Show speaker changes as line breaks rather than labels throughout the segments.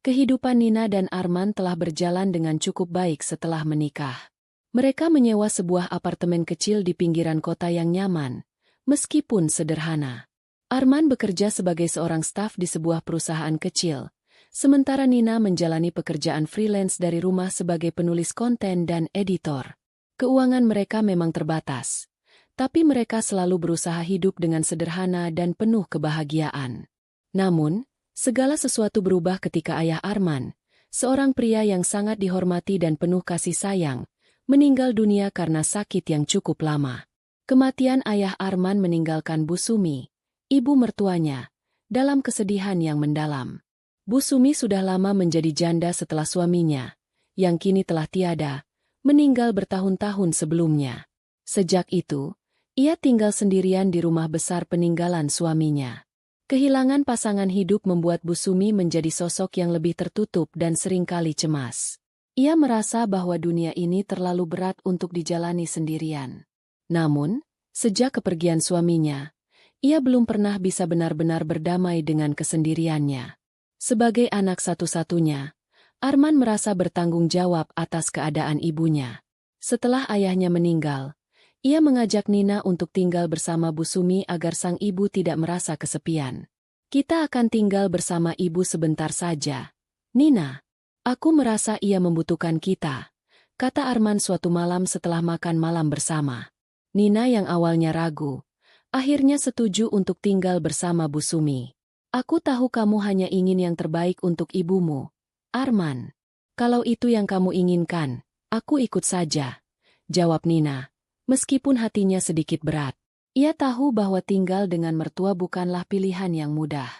Kehidupan Nina dan Arman telah berjalan dengan cukup baik setelah menikah. Mereka menyewa sebuah apartemen kecil di pinggiran kota yang nyaman, meskipun sederhana. Arman bekerja sebagai seorang staf di sebuah perusahaan kecil, sementara Nina menjalani pekerjaan freelance dari rumah sebagai penulis konten dan editor. Keuangan mereka memang terbatas, tapi mereka selalu berusaha hidup dengan sederhana dan penuh kebahagiaan. Namun, segala sesuatu berubah ketika ayah Arman, seorang pria yang sangat dihormati dan penuh kasih sayang, meninggal dunia karena sakit yang cukup lama. Kematian ayah Arman meninggalkan Bu Sumi, ibu mertuanya, dalam kesedihan yang mendalam. Bu Sumi sudah lama menjadi janda setelah suaminya, yang kini telah tiada, meninggal bertahun-tahun sebelumnya. Sejak itu, ia tinggal sendirian di rumah besar peninggalan suaminya. Kehilangan pasangan hidup membuat Bu Sumi menjadi sosok yang lebih tertutup dan seringkali cemas. Ia merasa bahwa dunia ini terlalu berat untuk dijalani sendirian. Namun, sejak kepergian suaminya, ia belum pernah bisa benar-benar berdamai dengan kesendiriannya. Sebagai anak satu-satunya, Arman merasa bertanggung jawab atas keadaan ibunya. Setelah ayahnya meninggal, ia mengajak Nina untuk tinggal bersama Bu Sumi agar sang ibu tidak merasa kesepian. "Kita akan tinggal bersama ibu sebentar saja, Nina. Aku merasa ia membutuhkan kita," kata Arman suatu malam setelah makan malam bersama. Nina yang awalnya ragu, akhirnya setuju untuk tinggal bersama Bu Sumi. "Aku tahu kamu hanya ingin yang terbaik untuk ibumu, Arman. Kalau itu yang kamu inginkan, aku ikut saja," jawab Nina. Meskipun hatinya sedikit berat, ia tahu bahwa tinggal dengan mertua bukanlah pilihan yang mudah.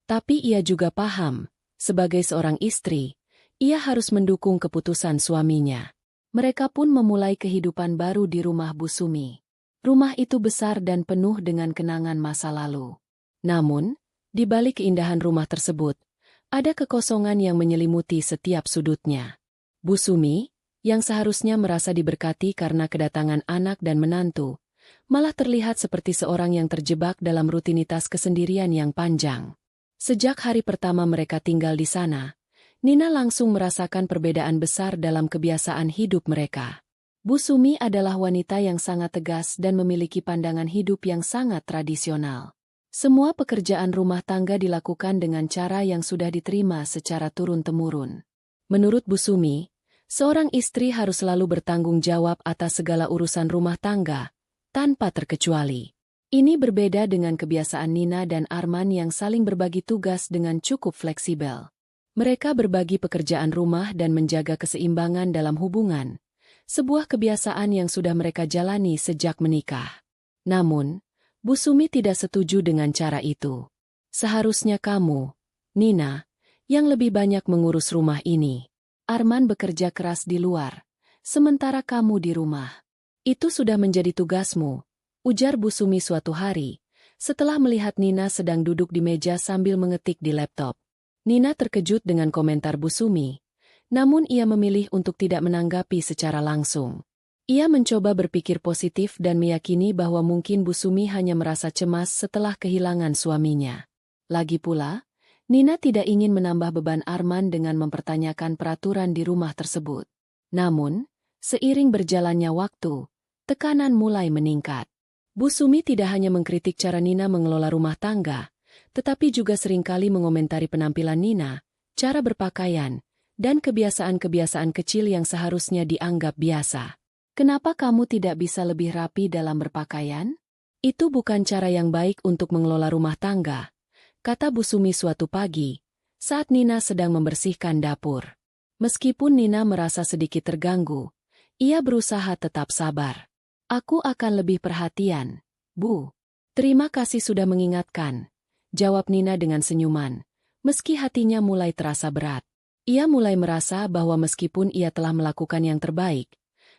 Tapi ia juga paham, sebagai seorang istri, ia harus mendukung keputusan suaminya. Mereka pun memulai kehidupan baru di rumah Bu Sumi. Rumah itu besar dan penuh dengan kenangan masa lalu. Namun, di balik keindahan rumah tersebut, ada kekosongan yang menyelimuti setiap sudutnya. Bu Sumi, yang seharusnya merasa diberkati karena kedatangan anak dan menantu, malah terlihat seperti seorang yang terjebak dalam rutinitas kesendirian yang panjang. Sejak hari pertama mereka tinggal di sana, Nina langsung merasakan perbedaan besar dalam kebiasaan hidup mereka. Bu Sumi adalah wanita yang sangat tegas dan memiliki pandangan hidup yang sangat tradisional. Semua pekerjaan rumah tangga dilakukan dengan cara yang sudah diterima secara turun-temurun. Menurut Bu Sumi, seorang istri harus selalu bertanggung jawab atas segala urusan rumah tangga, tanpa terkecuali. Ini berbeda dengan kebiasaan Nina dan Arman yang saling berbagi tugas dengan cukup fleksibel. Mereka berbagi pekerjaan rumah dan menjaga keseimbangan dalam hubungan, sebuah kebiasaan yang sudah mereka jalani sejak menikah. Namun, Bu Sumi tidak setuju dengan cara itu. "Seharusnya kamu, Nina, yang lebih banyak mengurus rumah ini. Arman bekerja keras di luar, sementara kamu di rumah. Itu sudah menjadi tugasmu," ujar Bu Sumi suatu hari, setelah melihat Nina sedang duduk di meja sambil mengetik di laptop. Nina terkejut dengan komentar Bu Sumi, namun ia memilih untuk tidak menanggapi secara langsung. Ia mencoba berpikir positif dan meyakini bahwa mungkin Bu Sumi hanya merasa cemas setelah kehilangan suaminya. Lagi pula, Nina tidak ingin menambah beban Arman dengan mempertanyakan peraturan di rumah tersebut. Namun, seiring berjalannya waktu, tekanan mulai meningkat. Bu Sumi tidak hanya mengkritik cara Nina mengelola rumah tangga, tetapi juga seringkali mengomentari penampilan Nina, cara berpakaian, dan kebiasaan-kebiasaan kecil yang seharusnya dianggap biasa. "Kenapa kamu tidak bisa lebih rapi dalam berpakaian? Itu bukan cara yang baik untuk mengelola rumah tangga," kata Bu Sumi suatu pagi, saat Nina sedang membersihkan dapur. Meskipun Nina merasa sedikit terganggu, ia berusaha tetap sabar. "Aku akan lebih perhatian, Bu. Terima kasih sudah mengingatkan," jawab Nina dengan senyuman, meski hatinya mulai terasa berat. Ia mulai merasa bahwa meskipun ia telah melakukan yang terbaik,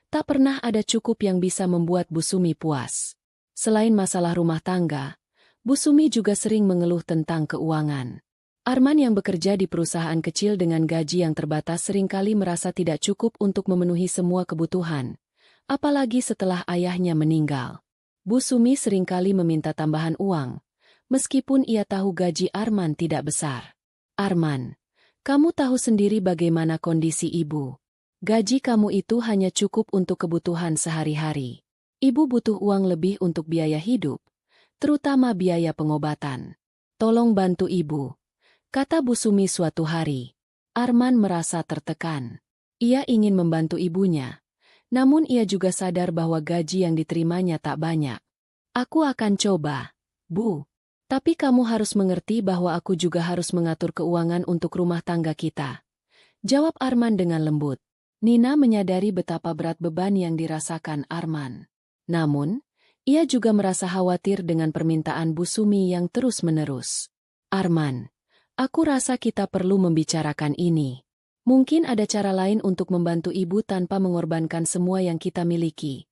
tak pernah ada cukup yang bisa membuat Bu Sumi puas. Selain masalah rumah tangga, Bu Sumi juga sering mengeluh tentang keuangan. Arman yang bekerja di perusahaan kecil dengan gaji yang terbatas seringkali merasa tidak cukup untuk memenuhi semua kebutuhan, apalagi setelah ayahnya meninggal. Bu Sumi seringkali meminta tambahan uang, meskipun ia tahu gaji Arman tidak besar. "Arman, Kamu tahu sendiri bagaimana kondisi ibu. Gaji kamu itu hanya cukup untuk kebutuhan sehari-hari. Ibu butuh uang lebih untuk biaya hidup, terutama biaya pengobatan. Tolong bantu ibu, kata Bu Sumi suatu hari. Arman merasa tertekan. Ia ingin membantu ibunya, namun ia juga sadar bahwa gaji yang diterimanya tak banyak. Aku akan coba, Bu. Tapi kamu harus mengerti bahwa aku juga harus mengatur keuangan untuk rumah tangga kita, jawab Arman dengan lembut. Nina menyadari betapa berat beban yang dirasakan Arman. Namun, ia juga merasa khawatir dengan permintaan Bu Sumi yang terus-menerus. Arman, aku rasa kita perlu membicarakan ini. Mungkin ada cara lain untuk membantu ibu tanpa mengorbankan semua yang kita miliki,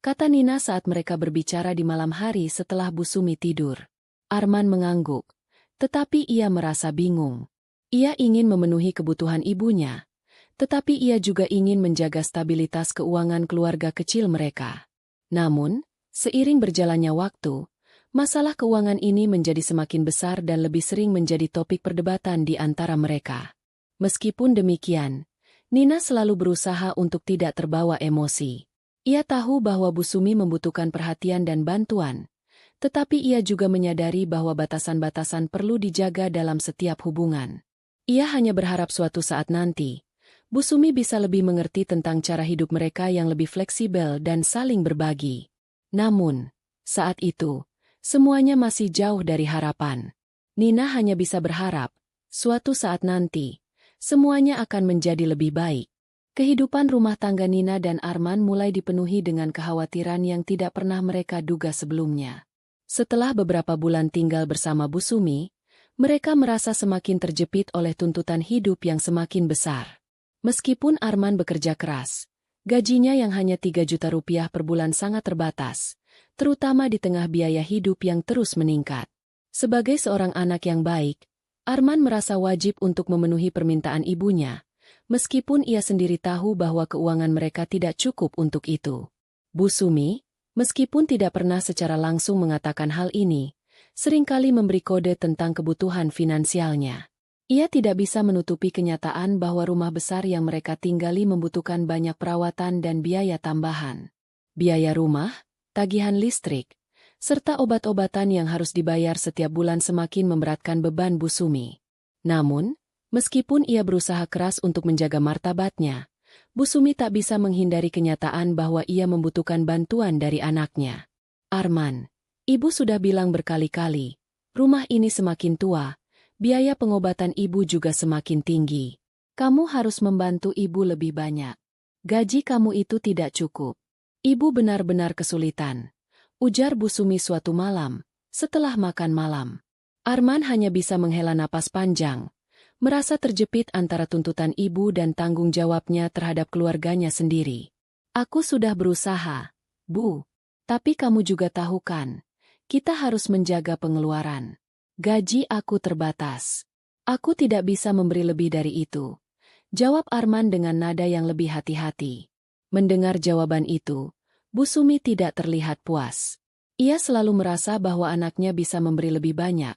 kata Nina saat mereka berbicara di malam hari setelah Bu Sumi tidur. Arman mengangguk, tetapi ia merasa bingung. Ia ingin memenuhi kebutuhan ibunya, tetapi ia juga ingin menjaga stabilitas keuangan keluarga kecil mereka. Namun, seiring berjalannya waktu, masalah keuangan ini menjadi semakin besar dan lebih sering menjadi topik perdebatan di antara mereka. Meskipun demikian, Nina selalu berusaha untuk tidak terbawa emosi. Ia tahu bahwa Bu Sumi membutuhkan perhatian dan bantuan, tetapi ia juga menyadari bahwa batasan-batasan perlu dijaga dalam setiap hubungan. Ia hanya berharap suatu saat nanti, Bu Sumi bisa lebih mengerti tentang cara hidup mereka yang lebih fleksibel dan saling berbagi. Namun, saat itu, semuanya masih jauh dari harapan. Nina hanya bisa berharap, suatu saat nanti, semuanya akan menjadi lebih baik. Kehidupan rumah tangga Nina dan Arman mulai dipenuhi dengan kekhawatiran yang tidak pernah mereka duga sebelumnya. Setelah beberapa bulan tinggal bersama Bu Sumi, mereka merasa semakin terjepit oleh tuntutan hidup yang semakin besar. Meskipun Arman bekerja keras, gajinya yang hanya 3 juta rupiah per bulan sangat terbatas, terutama di tengah biaya hidup yang terus meningkat. Sebagai seorang anak yang baik, Arman merasa wajib untuk memenuhi permintaan ibunya, meskipun ia sendiri tahu bahwa keuangan mereka tidak cukup untuk itu. Bu Sumi, meskipun tidak pernah secara langsung mengatakan hal ini, seringkali memberi kode tentang kebutuhan finansialnya. Ia tidak bisa menutupi kenyataan bahwa rumah besar yang mereka tinggali membutuhkan banyak perawatan dan biaya tambahan. Biaya rumah, tagihan listrik, serta obat-obatan yang harus dibayar setiap bulan semakin memberatkan beban Bu Sumi. Namun, meskipun ia berusaha keras untuk menjaga martabatnya, Bu Sumi tak bisa menghindari kenyataan bahwa ia membutuhkan bantuan dari anaknya. Arman, ibu sudah bilang berkali-kali, rumah ini semakin tua, biaya pengobatan ibu juga semakin tinggi. Kamu harus membantu ibu lebih banyak. Gaji kamu itu tidak cukup. Ibu benar-benar kesulitan, ujar Bu Sumi suatu malam, setelah makan malam. Arman hanya bisa menghela napas panjang, merasa terjepit antara tuntutan ibu dan tanggung jawabnya terhadap keluarganya sendiri. Aku sudah berusaha, Bu. Tapi kamu juga tahu kan, kita harus menjaga pengeluaran. Gaji aku terbatas. Aku tidak bisa memberi lebih dari itu, jawab Arman dengan nada yang lebih hati-hati. Mendengar jawaban itu, Bu Sumi tidak terlihat puas. Ia selalu merasa bahwa anaknya bisa memberi lebih banyak,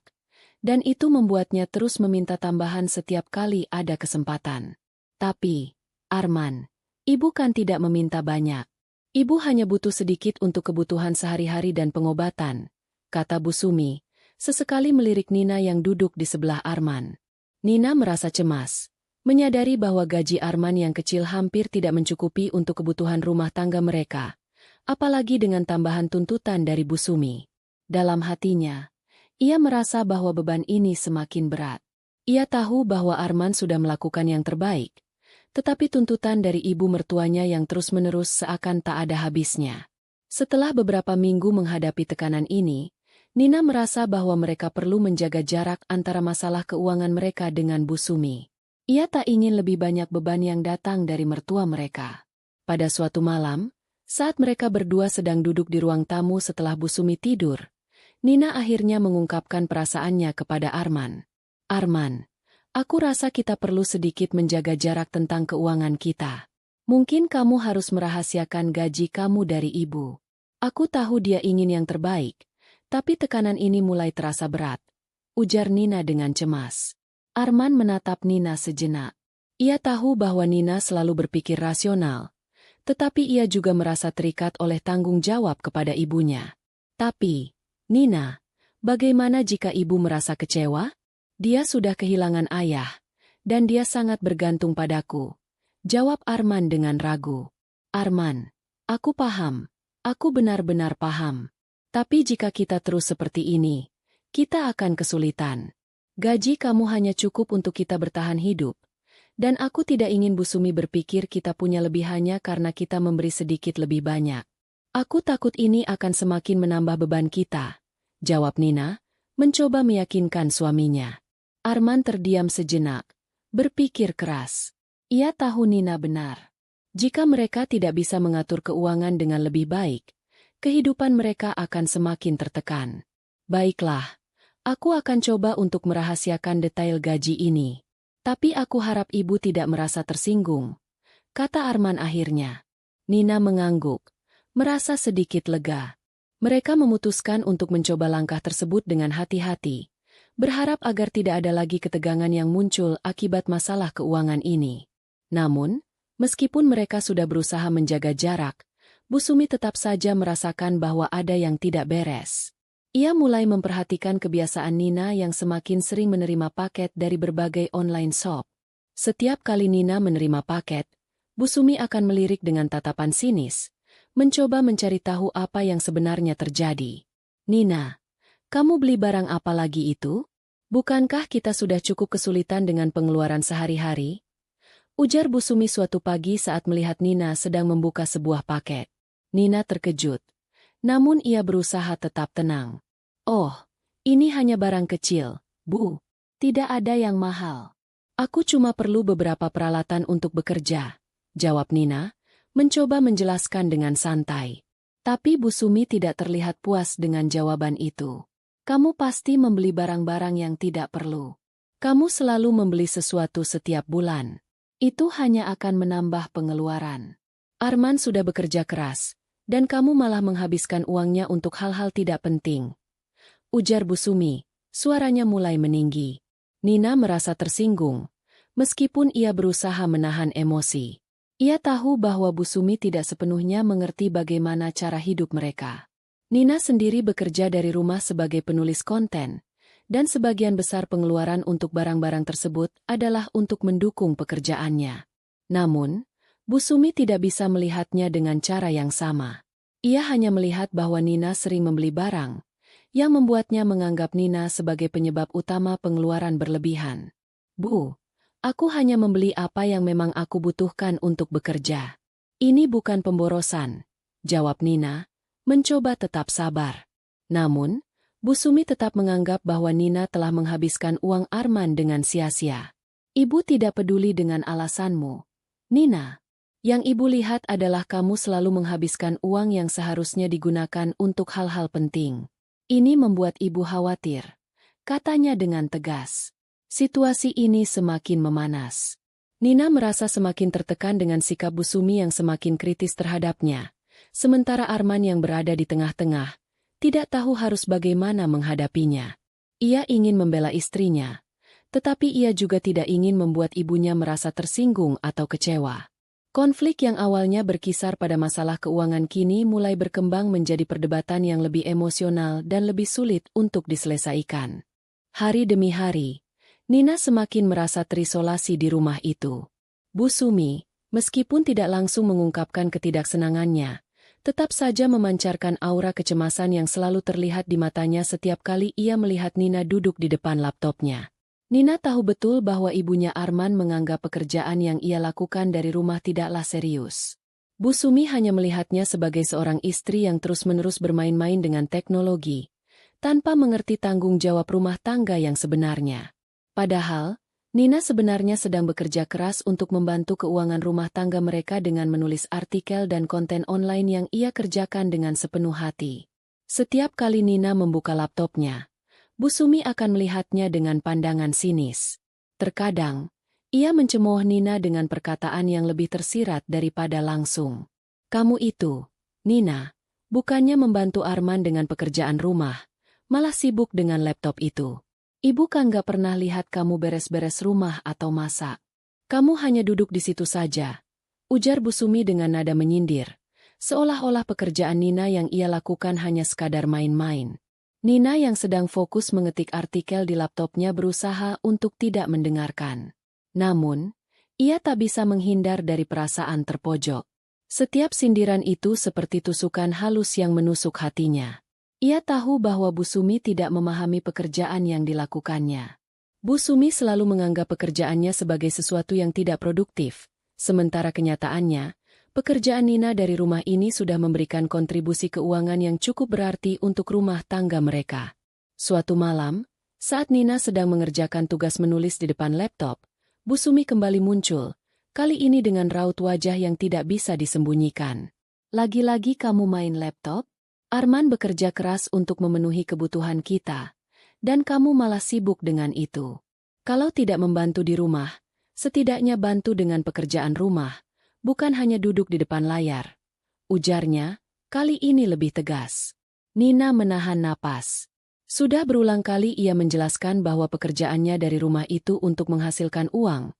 dan itu membuatnya terus meminta tambahan setiap kali ada kesempatan. Tapi, Arman, ibu kan tidak meminta banyak. Ibu hanya butuh sedikit untuk kebutuhan sehari-hari dan pengobatan, kata Bu Sumi, sesekali melirik Nina yang duduk di sebelah Arman. Nina merasa cemas, menyadari bahwa gaji Arman yang kecil hampir tidak mencukupi untuk kebutuhan rumah tangga mereka, apalagi dengan tambahan tuntutan dari Bu Sumi. Dalam hatinya, ia merasa bahwa beban ini semakin berat. Ia tahu bahwa Arman sudah melakukan yang terbaik, tetapi tuntutan dari ibu mertuanya yang terus-menerus seakan tak ada habisnya. Setelah beberapa minggu menghadapi tekanan ini, Nina merasa bahwa mereka perlu menjaga jarak antara masalah keuangan mereka dengan Bu Sumi. Ia tak ingin lebih banyak beban yang datang dari mertua mereka. Pada suatu malam, saat mereka berdua sedang duduk di ruang tamu setelah Bu Sumi tidur, Nina akhirnya mengungkapkan perasaannya kepada Arman. Arman, aku rasa kita perlu sedikit menjaga jarak tentang keuangan kita. Mungkin kamu harus merahasiakan gaji kamu dari ibu. Aku tahu dia ingin yang terbaik, tapi tekanan ini mulai terasa berat, ujar Nina dengan cemas. Arman menatap Nina sejenak. Ia tahu bahwa Nina selalu berpikir rasional, tetapi ia juga merasa terikat oleh tanggung jawab kepada ibunya. Tapi, Nina, bagaimana jika ibu merasa kecewa? Dia sudah kehilangan ayah, dan dia sangat bergantung padaku. Jawab Arman dengan ragu. Arman, aku paham. Aku benar-benar paham. Tapi jika kita terus seperti ini, kita akan kesulitan. Gaji kamu hanya cukup untuk kita bertahan hidup. Dan aku tidak ingin Bu Sumi berpikir kita punya lebihannya karena kita memberi sedikit lebih banyak. Aku takut ini akan semakin menambah beban kita, jawab Nina, mencoba meyakinkan suaminya. Arman terdiam sejenak, berpikir keras. Ia tahu Nina benar. Jika mereka tidak bisa mengatur keuangan dengan lebih baik, kehidupan mereka akan semakin tertekan. Baiklah, aku akan coba untuk merahasiakan detail gaji ini. Tapi aku harap ibu tidak merasa tersinggung, kata Arman akhirnya. Nina mengangguk, merasa sedikit lega. Mereka memutuskan untuk mencoba langkah tersebut dengan hati-hati, berharap agar tidak ada lagi ketegangan yang muncul akibat masalah keuangan ini. Namun, meskipun mereka sudah berusaha menjaga jarak, Bu Sumi tetap saja merasakan bahwa ada yang tidak beres. Ia mulai memperhatikan kebiasaan Nina yang semakin sering menerima paket dari berbagai online shop. Setiap kali Nina menerima paket, Bu Sumi akan melirik dengan tatapan sinis, mencoba mencari tahu apa yang sebenarnya terjadi. Nina, kamu beli barang apa lagi itu? Bukankah kita sudah cukup kesulitan dengan pengeluaran sehari-hari? Ujar Bu Sumi suatu pagi saat melihat Nina sedang membuka sebuah paket. Nina terkejut, namun ia berusaha tetap tenang. Oh, ini hanya barang kecil, Bu. Tidak ada yang mahal. Aku cuma perlu beberapa peralatan untuk bekerja, jawab Nina, mencoba menjelaskan dengan santai. Tapi Bu Sumi tidak terlihat puas dengan jawaban itu. Kamu pasti membeli barang-barang yang tidak perlu. Kamu selalu membeli sesuatu setiap bulan. Itu hanya akan menambah pengeluaran. Arman sudah bekerja keras, dan kamu malah menghabiskan uangnya untuk hal-hal tidak penting. Ujar Bu Sumi, suaranya mulai meninggi. Nina merasa tersinggung, meskipun ia berusaha menahan emosi. Ia tahu bahwa Bu Sumi tidak sepenuhnya mengerti bagaimana cara hidup mereka. Nina sendiri bekerja dari rumah sebagai penulis konten, dan sebagian besar pengeluaran untuk barang-barang tersebut adalah untuk mendukung pekerjaannya. Namun, Bu Sumi tidak bisa melihatnya dengan cara yang sama. Ia hanya melihat bahwa Nina sering membeli barang, yang membuatnya menganggap Nina sebagai penyebab utama pengeluaran berlebihan. Bu, aku hanya membeli apa yang memang aku butuhkan untuk bekerja. Ini bukan pemborosan, jawab Nina, mencoba tetap sabar. Namun, Bu Sumi tetap menganggap bahwa Nina telah menghabiskan uang Arman dengan sia-sia. Ibu tidak peduli dengan alasanmu. Nina, yang ibu lihat adalah kamu selalu menghabiskan uang yang seharusnya digunakan untuk hal-hal penting. Ini membuat ibu khawatir, katanya dengan tegas. Situasi ini semakin memanas. Nina merasa semakin tertekan dengan sikap Bu Sumi yang semakin kritis terhadapnya, sementara Arman yang berada di tengah-tengah, tidak tahu harus bagaimana menghadapinya. Ia ingin membela istrinya, tetapi ia juga tidak ingin membuat ibunya merasa tersinggung atau kecewa. Konflik yang awalnya berkisar pada masalah keuangan kini mulai berkembang menjadi perdebatan yang lebih emosional dan lebih sulit untuk diselesaikan. Hari demi hari, Nina semakin merasa terisolasi di rumah itu. Bu Sumi, meskipun tidak langsung mengungkapkan ketidaksenangannya, tetap saja memancarkan aura kecemasan yang selalu terlihat di matanya setiap kali ia melihat Nina duduk di depan laptopnya. Nina tahu betul bahwa ibunya Arman menganggap pekerjaan yang ia lakukan dari rumah tidaklah serius. Bu Sumi hanya melihatnya sebagai seorang istri yang terus-menerus bermain-main dengan teknologi, tanpa mengerti tanggung jawab rumah tangga yang sebenarnya. Padahal, Nina sebenarnya sedang bekerja keras untuk membantu keuangan rumah tangga mereka dengan menulis artikel dan konten online yang ia kerjakan dengan sepenuh hati. Setiap kali Nina membuka laptopnya, Bu Sumi akan melihatnya dengan pandangan sinis. Terkadang, ia mencemooh Nina dengan perkataan yang lebih tersirat daripada langsung. Kamu itu, Nina, bukannya membantu Arman dengan pekerjaan rumah, malah sibuk dengan laptop itu. Ibu kan gak pernah lihat kamu beres-beres rumah atau masak. Kamu hanya duduk di situ saja, ujar Bu Sumi dengan nada menyindir. Seolah-olah pekerjaan Nina yang ia lakukan hanya sekadar main-main. Nina yang sedang fokus mengetik artikel di laptopnya berusaha untuk tidak mendengarkan. Namun, ia tak bisa menghindar dari perasaan terpojok. Setiap sindiran itu seperti tusukan halus yang menusuk hatinya. Ia tahu bahwa Bu Sumi tidak memahami pekerjaan yang dilakukannya. Bu Sumi selalu menganggap pekerjaannya sebagai sesuatu yang tidak produktif, sementara kenyataannya, pekerjaan Nina dari rumah ini sudah memberikan kontribusi keuangan yang cukup berarti untuk rumah tangga mereka. Suatu malam, saat Nina sedang mengerjakan tugas menulis di depan laptop, Bu Sumi kembali muncul, kali ini dengan raut wajah yang tidak bisa disembunyikan. Lagi-lagi kamu main laptop? Arman bekerja keras untuk memenuhi kebutuhan kita, dan kamu malah sibuk dengan itu. Kalau tidak membantu di rumah, setidaknya bantu dengan pekerjaan rumah. Bukan hanya duduk di depan layar. Ujarnya, kali ini lebih tegas. Nina menahan napas. Sudah berulang kali ia menjelaskan bahwa pekerjaannya dari rumah itu untuk menghasilkan uang.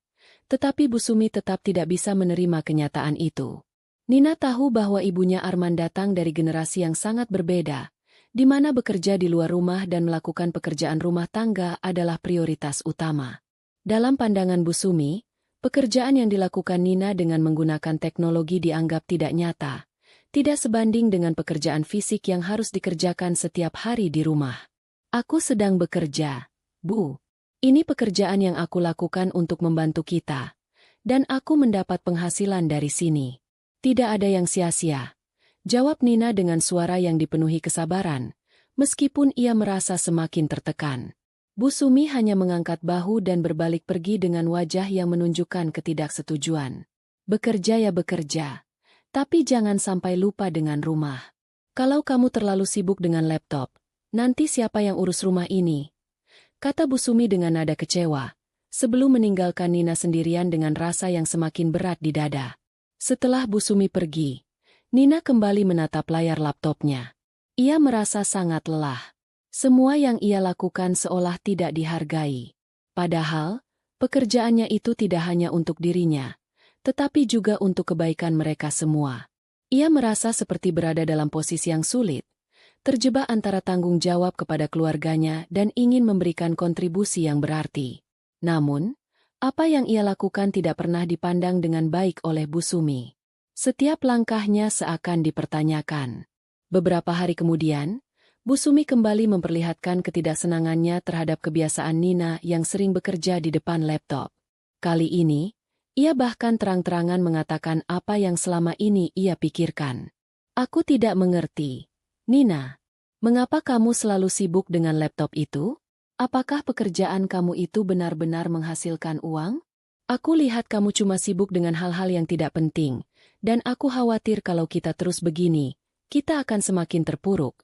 Tetapi Bu Sumi tetap tidak bisa menerima kenyataan itu. Nina tahu bahwa ibunya Arman datang dari generasi yang sangat berbeda, di mana bekerja di luar rumah dan melakukan pekerjaan rumah tangga adalah prioritas utama. Dalam pandangan Bu Sumi, pekerjaan yang dilakukan Nina dengan menggunakan teknologi dianggap tidak nyata, tidak sebanding dengan pekerjaan fisik yang harus dikerjakan setiap hari di rumah. Aku sedang bekerja, Bu. Ini pekerjaan yang aku lakukan untuk membantu kita, dan aku mendapat penghasilan dari sini. Tidak ada yang sia-sia, jawab Nina dengan suara yang dipenuhi kesabaran, meskipun ia merasa semakin tertekan. Bu Sumi hanya mengangkat bahu dan berbalik pergi dengan wajah yang menunjukkan ketidaksetujuan. Bekerja ya bekerja, tapi jangan sampai lupa dengan rumah. Kalau kamu terlalu sibuk dengan laptop, nanti siapa yang urus rumah ini? Kata Bu Sumi dengan nada kecewa, sebelum meninggalkan Nina sendirian dengan rasa yang semakin berat di dada. Setelah Bu Sumi pergi, Nina kembali menatap layar laptopnya. Ia merasa sangat lelah. Semua yang ia lakukan seolah tidak dihargai. Padahal, pekerjaannya itu tidak hanya untuk dirinya, tetapi juga untuk kebaikan mereka semua. Ia merasa seperti berada dalam posisi yang sulit, terjebak antara tanggung jawab kepada keluarganya dan ingin memberikan kontribusi yang berarti. Namun, apa yang ia lakukan tidak pernah dipandang dengan baik oleh Bu Sumi. Setiap langkahnya seakan dipertanyakan. Beberapa hari kemudian, Bu Sumi kembali memperlihatkan ketidaksenangannya terhadap kebiasaan Nina yang sering bekerja di depan laptop. Kali ini, ia bahkan terang-terangan mengatakan apa yang selama ini ia pikirkan. Aku tidak mengerti. Nina, mengapa kamu selalu sibuk dengan laptop itu? Apakah pekerjaan kamu itu benar-benar menghasilkan uang? Aku lihat kamu cuma sibuk dengan hal-hal yang tidak penting, dan aku khawatir kalau kita terus begini, kita akan semakin terpuruk.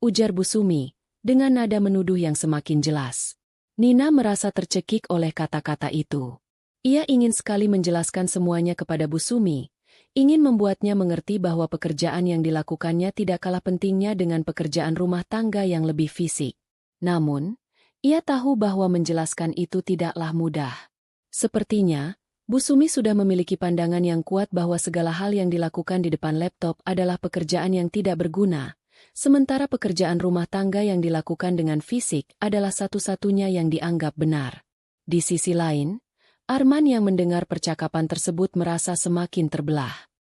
Ujar Bu Sumi, dengan nada menuduh yang semakin jelas. Nina merasa tercekik oleh kata-kata itu. Ia ingin sekali menjelaskan semuanya kepada Bu Sumi, ingin membuatnya mengerti bahwa pekerjaan yang dilakukannya tidak kalah pentingnya dengan pekerjaan rumah tangga yang lebih fisik. Namun, ia tahu bahwa menjelaskan itu tidaklah mudah. Sepertinya, Bu Sumi sudah memiliki pandangan yang kuat bahwa segala hal yang dilakukan di depan laptop adalah pekerjaan yang tidak berguna. Sementara pekerjaan rumah tangga yang dilakukan dengan fisik adalah satu-satunya yang dianggap benar. Di sisi lain, Arman yang mendengar percakapan tersebut merasa semakin terbelah.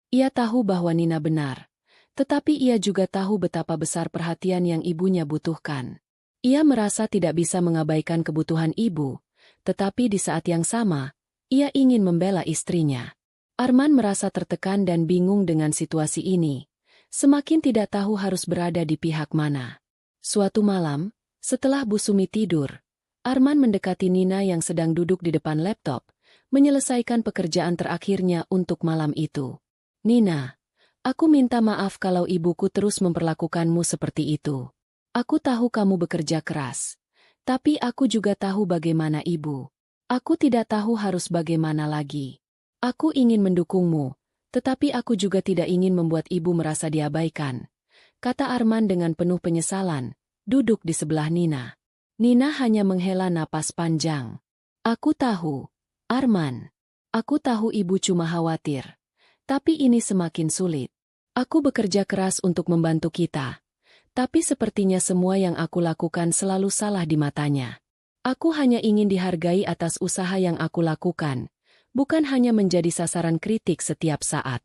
Ia tahu bahwa Nina benar, tetapi ia juga tahu betapa besar perhatian yang ibunya butuhkan. Ia merasa tidak bisa mengabaikan kebutuhan ibu, tetapi di saat yang sama, ia ingin membela istrinya. Arman merasa tertekan dan bingung dengan situasi ini. Semakin tidak tahu harus berada di pihak mana. Suatu malam, setelah Bu Sumi tidur, Arman mendekati Nina yang sedang duduk di depan laptop, menyelesaikan pekerjaan terakhirnya untuk malam itu. Nina, aku minta maaf kalau ibuku terus memperlakukanmu seperti itu. Aku tahu kamu bekerja keras, tapi aku juga tahu bagaimana ibu. Aku tidak tahu harus bagaimana lagi. Aku ingin mendukungmu. Tetapi aku juga tidak ingin membuat ibu merasa diabaikan, kata Arman dengan penuh penyesalan, duduk di sebelah Nina. Nina hanya menghela napas panjang. Aku tahu, Arman. Aku tahu ibu cuma khawatir. Tapi ini semakin sulit. Aku bekerja keras untuk membantu kita. Tapi sepertinya semua yang aku lakukan selalu salah di matanya. Aku hanya ingin dihargai atas usaha yang aku lakukan, bukan hanya menjadi sasaran kritik setiap saat.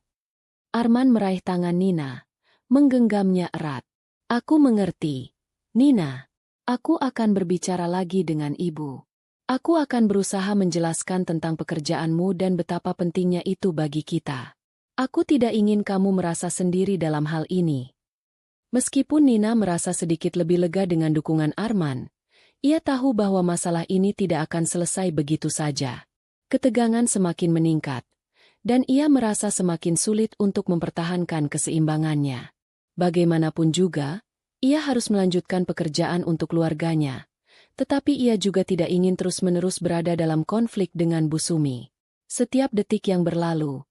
Arman meraih tangan Nina, menggenggamnya erat. Aku mengerti. Nina, aku akan berbicara lagi dengan ibu. Aku akan berusaha menjelaskan tentang pekerjaanmu dan betapa pentingnya itu bagi kita. Aku tidak ingin kamu merasa sendiri dalam hal ini. Meskipun Nina merasa sedikit lebih lega dengan dukungan Arman, ia tahu bahwa masalah ini tidak akan selesai begitu saja. Ketegangan semakin meningkat, dan ia merasa semakin sulit untuk mempertahankan keseimbangannya. Bagaimanapun juga, ia harus melanjutkan pekerjaan untuk keluarganya, tetapi ia juga tidak ingin terus-menerus berada dalam konflik dengan Bu Sumi. Setiap detik yang berlalu,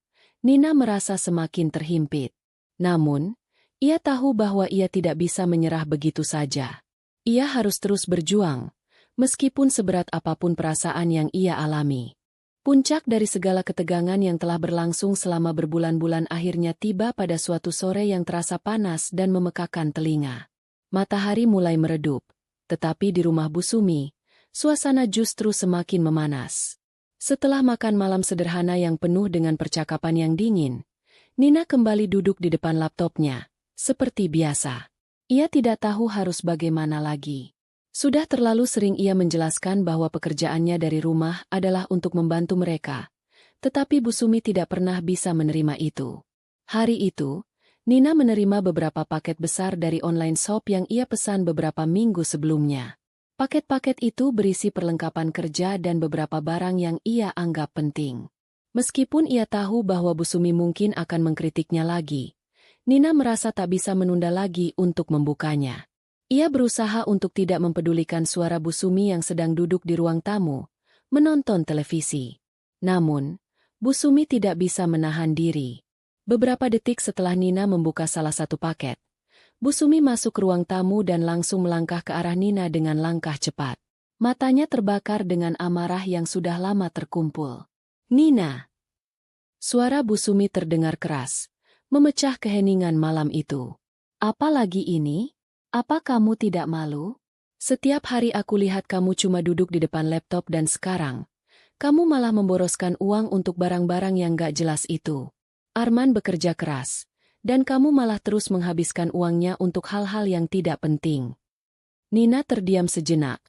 Nina merasa semakin terhimpit. Namun, ia tahu bahwa ia tidak bisa menyerah begitu saja. Ia harus terus berjuang, meskipun seberat apapun perasaan yang ia alami. Puncak dari segala ketegangan yang telah berlangsung selama berbulan-bulan akhirnya tiba pada suatu sore yang terasa panas dan memekakan telinga. Matahari mulai meredup, tetapi di rumah Bu Sumi, suasana justru semakin memanas. Setelah makan malam sederhana yang penuh dengan percakapan yang dingin, Nina kembali duduk di depan laptopnya, seperti biasa. Ia tidak tahu harus bagaimana lagi. Sudah terlalu sering ia menjelaskan bahwa pekerjaannya dari rumah adalah untuk membantu mereka. Tetapi Bu Sumi tidak pernah bisa menerima itu. Hari itu, Nina menerima beberapa paket besar dari online shop yang ia pesan beberapa minggu sebelumnya. Paket-paket itu berisi perlengkapan kerja dan beberapa barang yang ia anggap penting. Meskipun ia tahu bahwa Bu Sumi mungkin akan mengkritiknya lagi, Nina merasa tak bisa menunda lagi untuk membukanya. Ia berusaha untuk tidak mempedulikan suara Bu Sumi yang sedang duduk di ruang tamu, menonton televisi. Namun, Bu Sumi tidak bisa menahan diri. Beberapa detik setelah Nina membuka salah satu paket, Bu Sumi masuk ke ruang tamu dan langsung melangkah ke arah Nina dengan langkah cepat. Matanya terbakar dengan amarah yang sudah lama terkumpul. Nina! Suara Bu Sumi terdengar keras, memecah keheningan malam itu. Apalagi ini? Apa kamu tidak malu? Setiap hari aku lihat kamu cuma duduk di depan laptop dan sekarang, kamu malah memboroskan uang untuk barang-barang yang gak jelas itu. Arman bekerja keras, dan kamu malah terus menghabiskan uangnya untuk hal-hal yang tidak penting. Nina terdiam sejenak,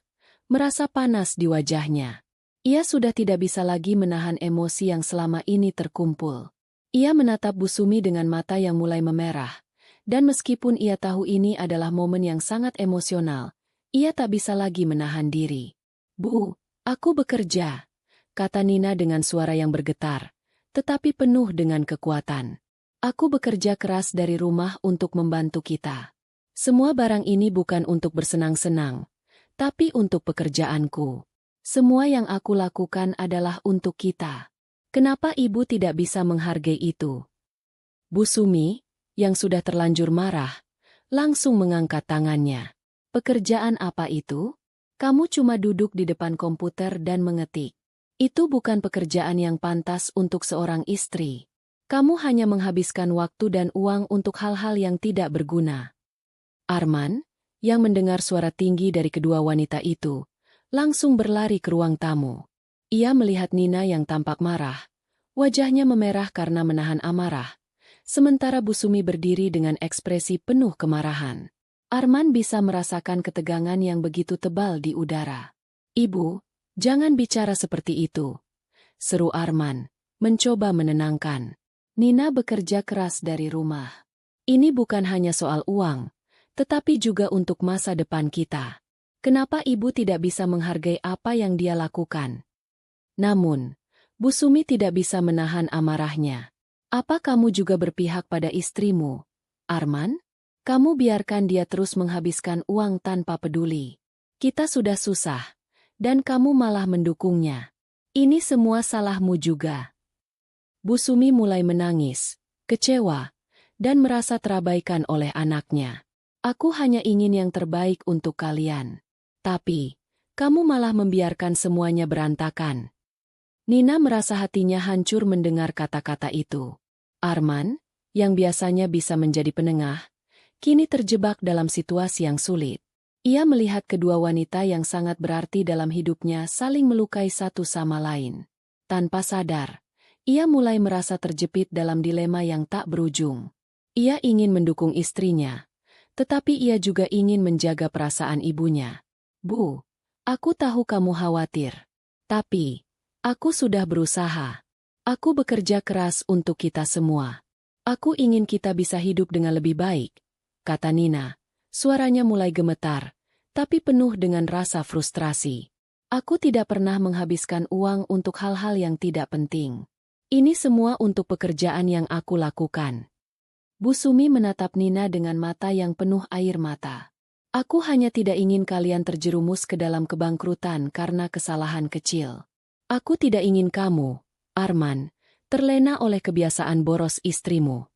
merasa panas di wajahnya. Ia sudah tidak bisa lagi menahan emosi yang selama ini terkumpul. Ia menatap Bu Sumi dengan mata yang mulai memerah, dan meskipun ia tahu ini adalah momen yang sangat emosional, ia tak bisa lagi menahan diri. Bu, aku bekerja, kata Nina dengan suara yang bergetar, tetapi penuh dengan kekuatan. Aku bekerja keras dari rumah untuk membantu kita. Semua barang ini bukan untuk bersenang-senang, tapi untuk pekerjaanku. Semua yang aku lakukan adalah untuk kita. Kenapa ibu tidak bisa menghargai itu? Bu Sumi, yang sudah terlanjur marah, langsung mengangkat tangannya. Pekerjaan apa itu? Kamu cuma duduk di depan komputer dan mengetik. Itu bukan pekerjaan yang pantas untuk seorang istri. Kamu hanya menghabiskan waktu dan uang untuk hal-hal yang tidak berguna. Arman, yang mendengar suara tinggi dari kedua wanita itu, langsung berlari ke ruang tamu. Ia melihat Nina yang tampak marah. Wajahnya memerah karena menahan amarah. Sementara Bu Sumi berdiri dengan ekspresi penuh kemarahan. Arman bisa merasakan ketegangan yang begitu tebal di udara. Ibu, jangan bicara seperti itu, seru Arman, mencoba menenangkan. Nina bekerja keras dari rumah. Ini bukan hanya soal uang, tetapi juga untuk masa depan kita. Kenapa ibu tidak bisa menghargai apa yang dia lakukan? Namun, Bu Sumi tidak bisa menahan amarahnya. Apa kamu juga berpihak pada istrimu, Arman? Kamu biarkan dia terus menghabiskan uang tanpa peduli. Kita sudah susah, dan kamu malah mendukungnya. Ini semua salahmu juga. Bu Sumi mulai menangis, kecewa, dan merasa terabaikan oleh anaknya. Aku hanya ingin yang terbaik untuk kalian. Tapi, Kamu malah membiarkan semuanya berantakan. Nina merasa hatinya hancur mendengar kata-kata itu. Arman, yang biasanya bisa menjadi penengah, kini terjebak dalam situasi yang sulit. Ia melihat kedua wanita yang sangat berarti dalam hidupnya saling melukai satu sama lain. Tanpa sadar, ia mulai merasa terjepit dalam dilema yang tak berujung. Ia ingin mendukung istrinya, tetapi ia juga ingin menjaga perasaan ibunya. Bu, aku tahu kamu khawatir. Tapi, aku sudah berusaha. Aku bekerja keras untuk kita semua. Aku ingin kita bisa hidup dengan lebih baik, kata Nina. Suaranya mulai gemetar, tapi penuh dengan rasa frustrasi. Aku tidak pernah menghabiskan uang untuk hal-hal yang tidak penting. Ini semua untuk pekerjaan yang aku lakukan. Bu Sumi menatap Nina dengan mata yang penuh air mata. Aku hanya tidak ingin kalian terjerumus ke dalam kebangkrutan karena kesalahan kecil. Aku tidak ingin kamu, Arman, terlena oleh kebiasaan boros istrimu.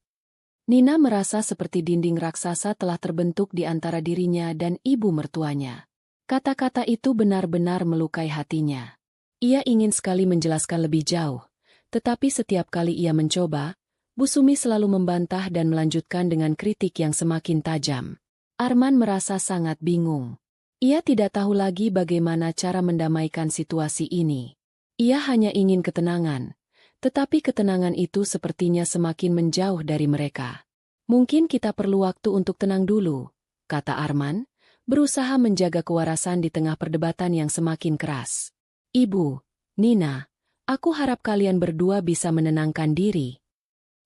Nina merasa seperti dinding raksasa telah terbentuk di antara dirinya dan ibu mertuanya. Kata-kata itu benar-benar melukai hatinya. Ia ingin sekali menjelaskan lebih jauh, tetapi setiap kali ia mencoba, Bu Sumi selalu membantah dan melanjutkan dengan kritik yang semakin tajam. Arman merasa sangat bingung. Ia tidak tahu lagi bagaimana cara mendamaikan situasi ini. Ia hanya ingin ketenangan, tetapi ketenangan itu sepertinya semakin menjauh dari mereka. Mungkin kita perlu waktu untuk tenang dulu, kata Arman, berusaha menjaga kewarasan di tengah perdebatan yang semakin keras. Ibu, Nina, aku harap kalian berdua bisa menenangkan diri.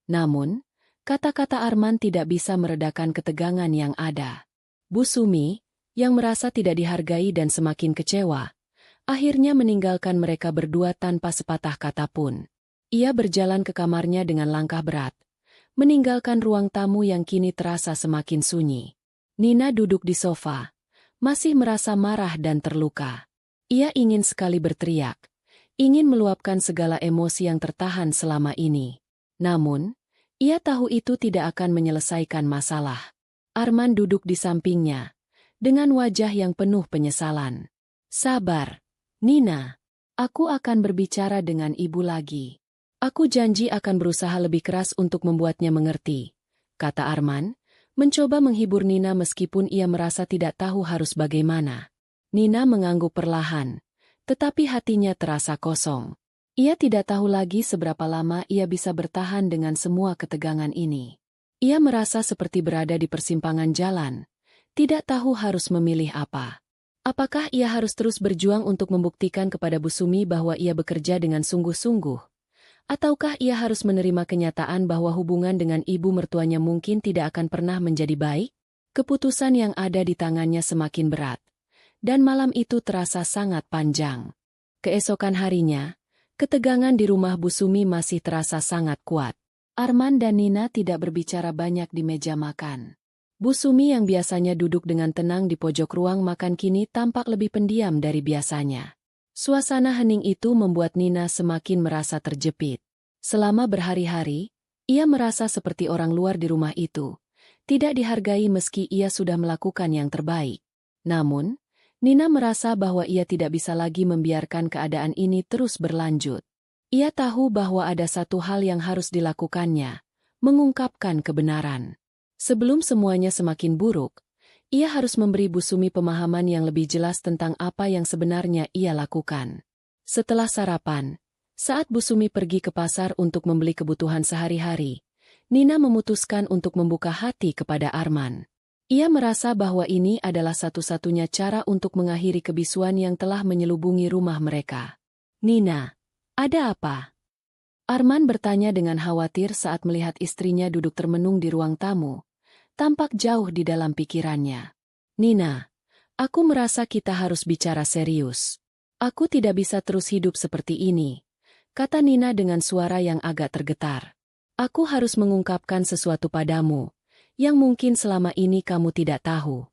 Namun, kata-kata Arman tidak bisa meredakan ketegangan yang ada. Bu Sumi, yang merasa tidak dihargai dan semakin kecewa, akhirnya meninggalkan mereka berdua tanpa sepatah kata pun. Ia berjalan ke kamarnya dengan langkah berat, meninggalkan ruang tamu yang kini terasa semakin sunyi. Nina duduk di sofa, masih merasa marah dan terluka. Ia ingin sekali berteriak, ingin meluapkan segala emosi yang tertahan selama ini. Namun, ia tahu itu tidak akan menyelesaikan masalah. Arman duduk di sampingnya, dengan wajah yang penuh penyesalan. Sabar, Nina. Aku akan berbicara dengan ibu lagi. Aku janji akan berusaha lebih keras untuk membuatnya mengerti, kata Arman, mencoba menghibur Nina meskipun ia merasa tidak tahu harus bagaimana. Nina mengangguk perlahan, tetapi hatinya terasa kosong. Ia tidak tahu lagi seberapa lama ia bisa bertahan dengan semua ketegangan ini. Ia merasa seperti berada di persimpangan jalan, tidak tahu harus memilih apa. Apakah ia harus terus berjuang untuk membuktikan kepada Bu Sumi bahwa ia bekerja dengan sungguh-sungguh? Ataukah ia harus menerima kenyataan bahwa hubungan dengan ibu mertuanya mungkin tidak akan pernah menjadi baik? Keputusan yang ada di tangannya semakin berat, dan malam itu terasa sangat panjang. Keesokan harinya, ketegangan di rumah Bu Sumi masih terasa sangat kuat. Arman dan Nina tidak berbicara banyak di meja makan. Bu Sumi yang biasanya duduk dengan tenang di pojok ruang makan kini tampak lebih pendiam dari biasanya. Suasana hening itu membuat Nina semakin merasa terjepit. Selama berhari-hari, ia merasa seperti orang luar di rumah itu, tidak dihargai meski ia sudah melakukan yang terbaik. Namun, Nina merasa bahwa ia tidak bisa lagi membiarkan keadaan ini terus berlanjut. Ia tahu bahwa ada satu hal yang harus dilakukannya, mengungkapkan kebenaran. Sebelum semuanya semakin buruk, ia harus memberi Bu Sumi pemahaman yang lebih jelas tentang apa yang sebenarnya ia lakukan. Setelah sarapan, saat Bu Sumi pergi ke pasar untuk membeli kebutuhan sehari-hari, Nina memutuskan untuk membuka hati kepada Arman. Ia merasa bahwa ini adalah satu-satunya cara untuk mengakhiri kebisuan yang telah menyelubungi rumah mereka. Nina, ada apa? Arman bertanya dengan khawatir saat melihat istrinya duduk termenung di ruang tamu, tampak jauh di dalam pikirannya. Nina, aku merasa kita harus bicara serius. Aku tidak bisa terus hidup seperti ini, kata Nina dengan suara yang agak tergetar. Aku harus mengungkapkan sesuatu padamu, yang mungkin selama ini kamu tidak tahu.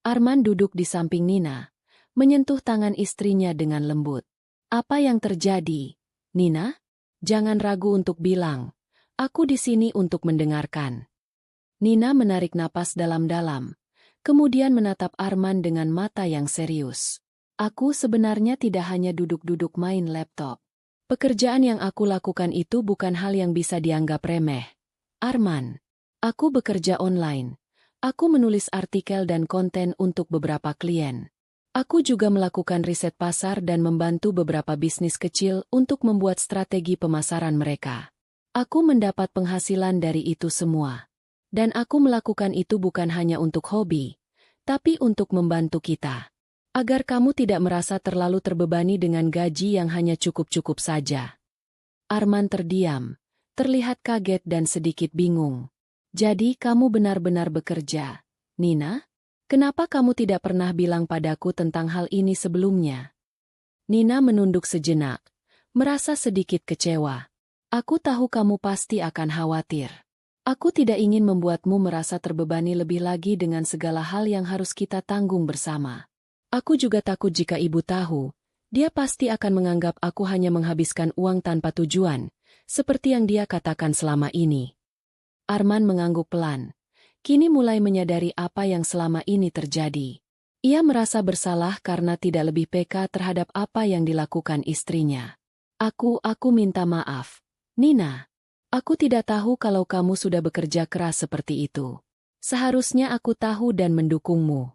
Arman duduk di samping Nina, menyentuh tangan istrinya dengan lembut. Apa yang terjadi, Nina? Jangan ragu untuk bilang. Aku di sini untuk mendengarkan. Nina menarik napas dalam-dalam, kemudian menatap Arman dengan mata yang serius. Aku sebenarnya tidak hanya duduk-duduk main laptop. Pekerjaan yang aku lakukan itu bukan hal yang bisa dianggap remeh. Arman, aku bekerja online. Aku menulis artikel dan konten untuk beberapa klien. Aku juga melakukan riset pasar dan membantu beberapa bisnis kecil untuk membuat strategi pemasaran mereka. Aku mendapat penghasilan dari itu semua. Dan aku melakukan itu bukan hanya untuk hobi, tapi untuk membantu kita. Agar kamu tidak merasa terlalu terbebani dengan gaji yang hanya cukup-cukup saja. Arman terdiam, terlihat kaget dan sedikit bingung. Jadi kamu benar-benar bekerja, Nina? Kenapa kamu tidak pernah bilang padaku tentang hal ini sebelumnya? Nina menunduk sejenak, merasa sedikit kecewa. Aku tahu kamu pasti akan khawatir. Aku tidak ingin membuatmu merasa terbebani lebih lagi dengan segala hal yang harus kita tanggung bersama. Aku juga takut jika ibu tahu, dia pasti akan menganggap aku hanya menghabiskan uang tanpa tujuan, seperti yang dia katakan selama ini. Arman mengangguk pelan. Kini mulai menyadari apa yang selama ini terjadi. Ia merasa bersalah karena tidak lebih peka terhadap apa yang dilakukan istrinya. Aku minta maaf. Nina, aku tidak tahu kalau kamu sudah bekerja keras seperti itu. Seharusnya aku tahu dan mendukungmu.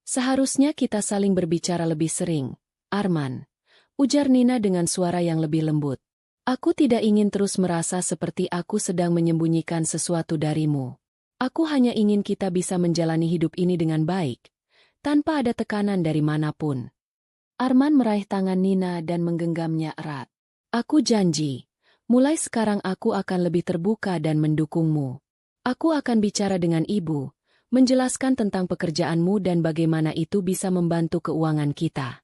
Seharusnya kita saling berbicara lebih sering, Arman, ujar Nina dengan suara yang lebih lembut. Aku tidak ingin terus merasa seperti aku sedang menyembunyikan sesuatu darimu. Aku hanya ingin kita bisa menjalani hidup ini dengan baik, tanpa ada tekanan dari manapun. Arman meraih tangan Nina dan menggenggamnya erat. Aku janji, mulai sekarang aku akan lebih terbuka dan mendukungmu. Aku akan bicara dengan ibu, menjelaskan tentang pekerjaanmu dan bagaimana itu bisa membantu keuangan kita.